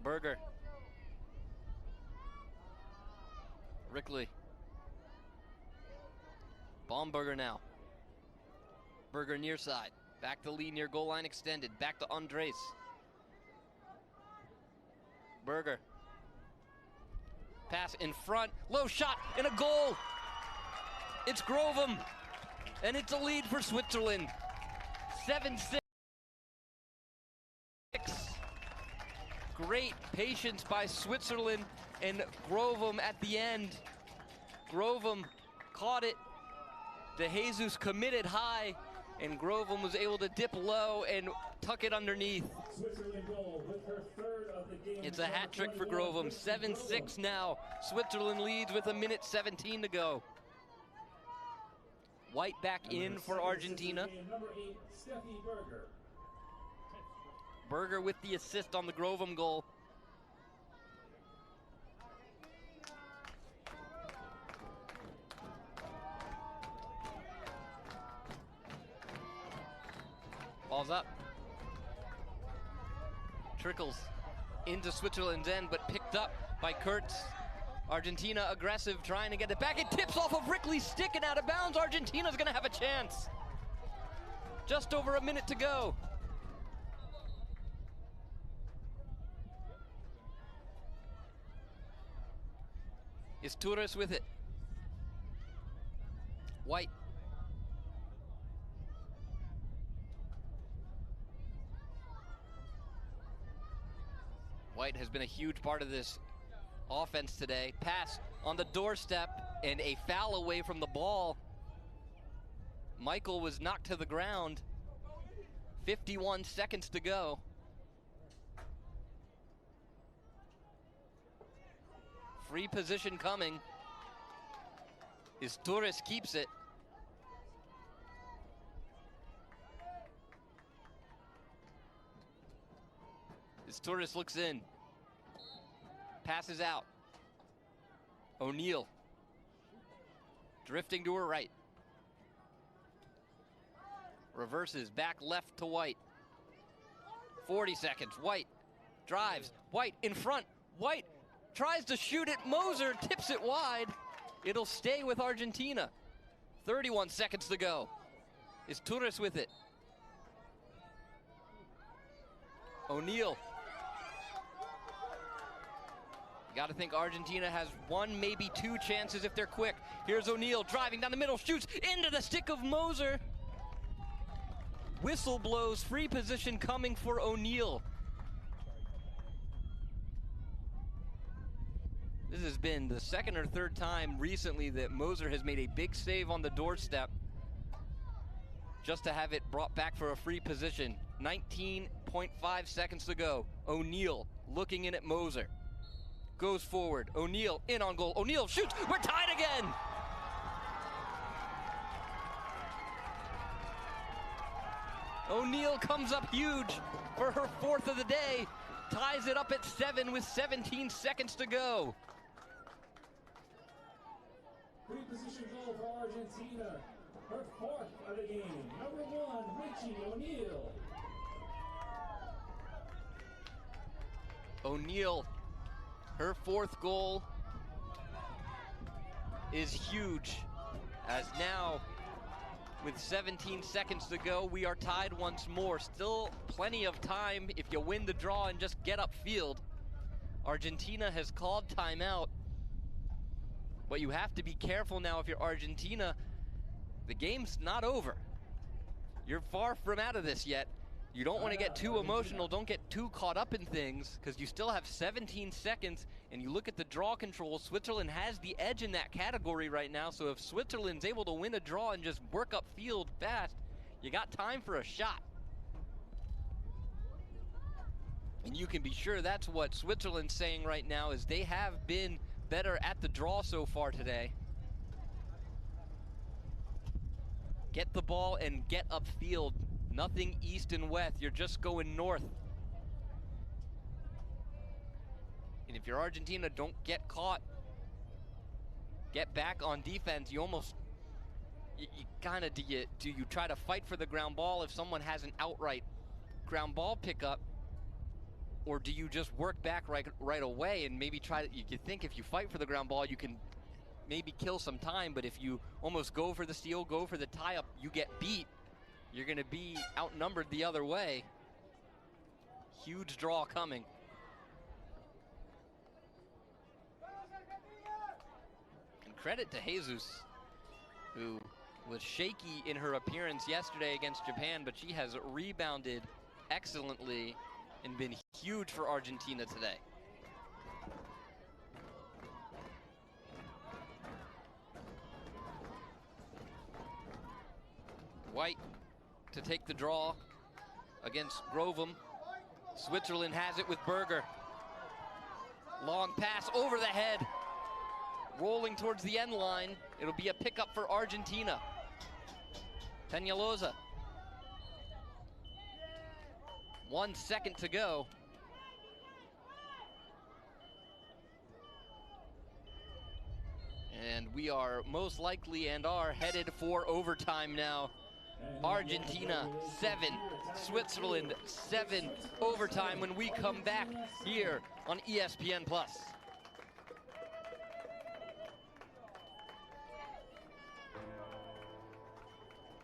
Berger. Rickley. Baumberger now. Berger near side. Back to Lee near goal line extended. Back to Andres. Berger. Pass in front. Low shot and a goal. It's Grovum. And it's a lead for Switzerland. 7-6. Great patience by Switzerland and Grovum at the end. Grovum caught it. De Jesus committed high. and Grovem was able to dip low and tuck it underneath. Switzerland goal with her third of the game. It's a hat trick for Grovem. 7-6 now. Switzerland leads with 1:17 to go. White back in for Argentina. Number 8, Steffi Berger. Berger with the assist on the Grovem goal. Ball's up. Trickles into Switzerland's end, but picked up by Kurtz. Argentina aggressive, trying to get it back. It tips off of Rickley's stick and out of bounds. Argentina's gonna have a chance. Just over a minute to go. Is Torres with it? White. White has been a huge part of this offense today. Pass on the doorstep and a foul away from the ball. Michael was knocked to the ground. 51 seconds to go. Free position coming. Is Torres keeps it. As Torres looks in. Passes out. O'Neal. Drifting to her right. Reverses back left to White. 40 seconds. White drives. White in front. White tries to shoot it. Moser tips it wide. It'll stay with Argentina. 31 seconds to go. Is Torres with it? O'Neal. Got to think Argentina has one, maybe two chances if they're quick. Here's O'Neal driving down the middle, shoots into the stick of Moser. Whistle blows, free position coming for O'Neal. This has been the second or third time recently that Moser has made a big save on the doorstep just to have it brought back for a free position. 19.5 seconds to go. O'Neal looking in at Moser. Goes forward. O'Neal in on goal. O'Neal shoots. We're tied again. O'Neal comes up huge for her fourth of the day. Ties it up at 7 with 17 seconds to go. Free position goal for Argentina. Her fourth of the game. Number 1, Richie O'Neal. O'Neal, her fourth goal is huge, as now with 17 seconds to go, we are tied once more. Still plenty of time if you win the draw and just get upfield. Argentina has called timeout, but you have to be careful now if you're Argentina. The game's not over. You're far from out of this yet. You don't want to get too emotional. Don't get too caught up in things, because you still have 17 seconds, and you look at the draw control. Switzerland has the edge in that category right now, so if Switzerland's able to win a draw and just work upfield fast, you got time for a shot. And you can be sure that's what Switzerland's saying right now, is they have been better at the draw so far today. Get the ball and get upfield. Nothing east and west, you're just going north. And if you're Argentina, don't get caught. Get back on defense. You almost, you kind of, do you try to fight for the ground ball if someone has an outright ground ball pickup? Or do you just work back right away and maybe try to, you think if you fight for the ground ball, you can maybe kill some time, but if you almost go for the steal, go for the tie-up, you get beat. You're going to be outnumbered the other way. Huge draw coming. And credit to Jesus, who was shaky in her appearance yesterday against Japan, but she has rebounded excellently and been huge for Argentina today. White to take the draw against Grovum. Switzerland has it with Berger. Long pass over the head. Rolling towards the end line. It'll be a pickup for Argentina. Peñalosa. 1 second to go. And we are most likely and are headed for overtime now. Argentina 7, Switzerland 7, overtime when we come back here on ESPN+.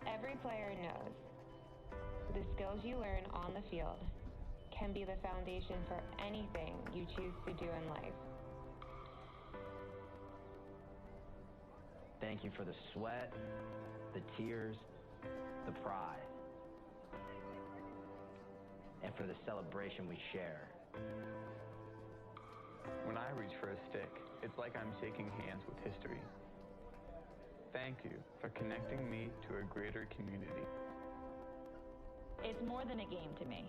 Every player knows the skills you learn on the field can be the foundation for anything you choose to do in life. Thank you for the sweat, the tears, the pride, and for the celebration we share. When I reach for a stick, it's like I'm shaking hands with history. Thank you for connecting me to a greater community. It's more than a game to me.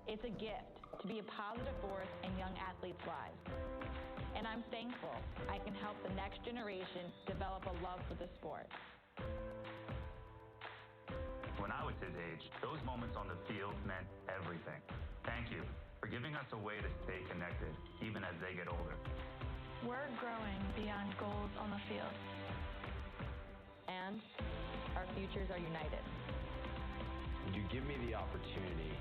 It's a gift to be a positive force in young athletes' lives. And I'm thankful I can help the next generation develop a love for the sport. When I was his age, those moments on the field meant everything. Thank you for giving us a way to stay connected, even as they get older. We're growing beyond goals on the field. And our futures are united. You give me the opportunity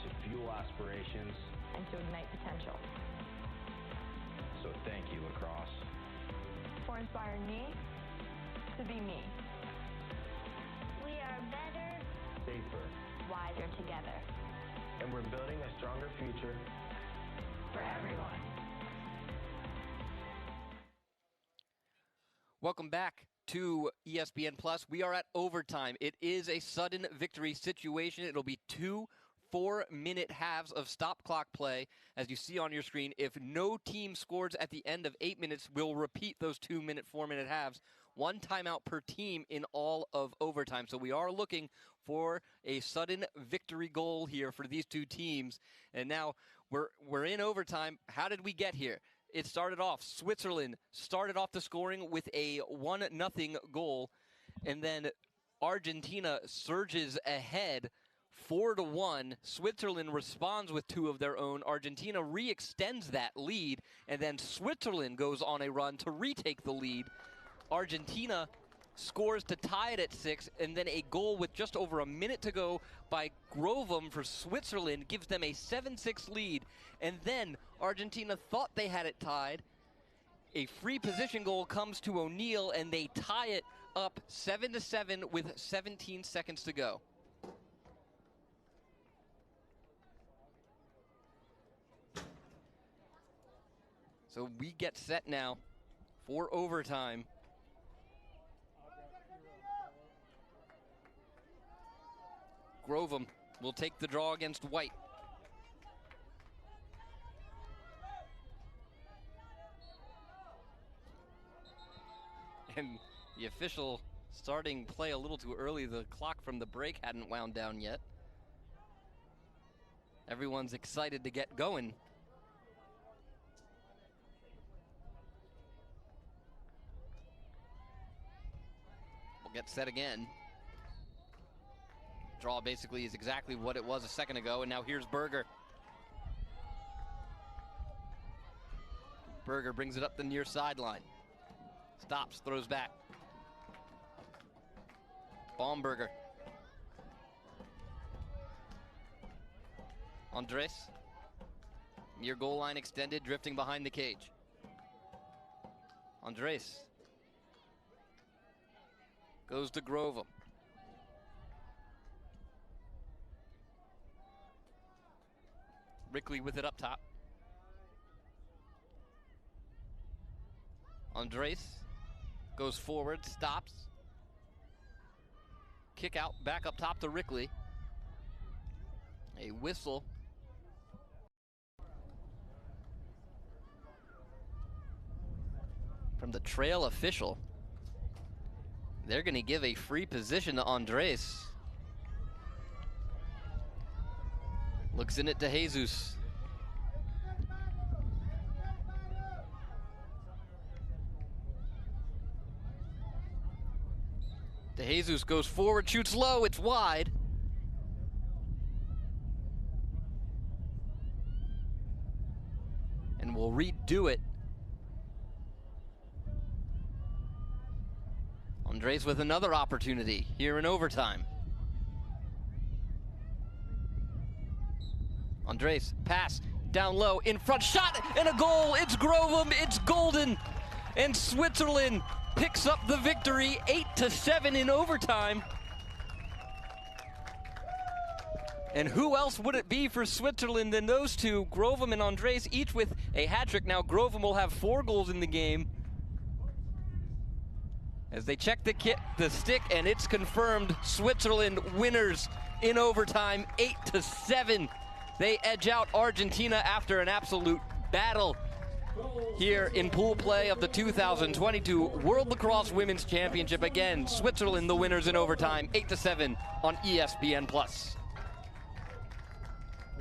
to fuel aspirations and to ignite potential. So thank you, lacrosse. For inspiring me to be me. We are better, Safer, wiser together. and we're building a stronger future for everyone. Welcome back to ESPN Plus. We are at overtime. It is a sudden victory situation. It'll be 2 4-minute halves of stop clock play, as you see on your screen. If no team scores at the end of 8 minutes, we'll repeat those 2-minute, 4-minute halves. 1 timeout per team in all of overtime. So we are looking for a sudden victory goal here for these two teams. And now we're in overtime. How did we get here? It started off, Switzerland started off the scoring with a 1-0 goal, and then Argentina surges ahead 4-1. Switzerland responds with 2 of their own. Argentina re-extends that lead, and then Switzerland goes on a run to retake the lead. Argentina scores to tie it at 6, and then a goal with just over a minute to go by Grovum for Switzerland gives them a 7-6 lead. And then Argentina thought they had it tied. A free position goal comes to O'Neal, and they tie it up 7-7 with 17 seconds to go. So we get set now for overtime. Grovum will take the draw against White. And the official starting play a little too early. The clock from the break hadn't wound down yet. Everyone's excited to get going. We'll get set again. Draw basically is exactly what it was a second ago, and now here's Berger. Berger brings it up the near sideline. Stops, throws back. Baumberger. Andres. Near goal line extended, drifting behind the cage. Andres. Goes to Grovum. Rickley with it up top. Andres goes forward, stops. Kick out, back up top to Rickley. A whistle. From the trail official. They're going to give a free position to Andres. Looks in it to Jesus. De Jesus goes forward, shoots low, it's wide. And we'll redo it. Andres with another opportunity here in overtime. Andres, pass, down low, in front, shot, and a goal. It's Grovem, it's golden. And Switzerland picks up the victory, 8-7 in overtime. And who else would it be for Switzerland than those two, Grovem and Andres, each with a hat trick. Now Grovem will have 4 goals in the game. As they check the stick, and it's confirmed, Switzerland winners in overtime, 8-7. They edge out Argentina after an absolute battle here in pool play of the 2022 World Lacrosse Women's Championship. Again, Switzerland the winners in overtime, 8-7 on ESPN+.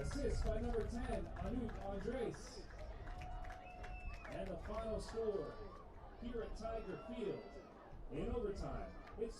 Assist by number 10, Anouk Andres. And the final score here at Tiger Field in overtime. It's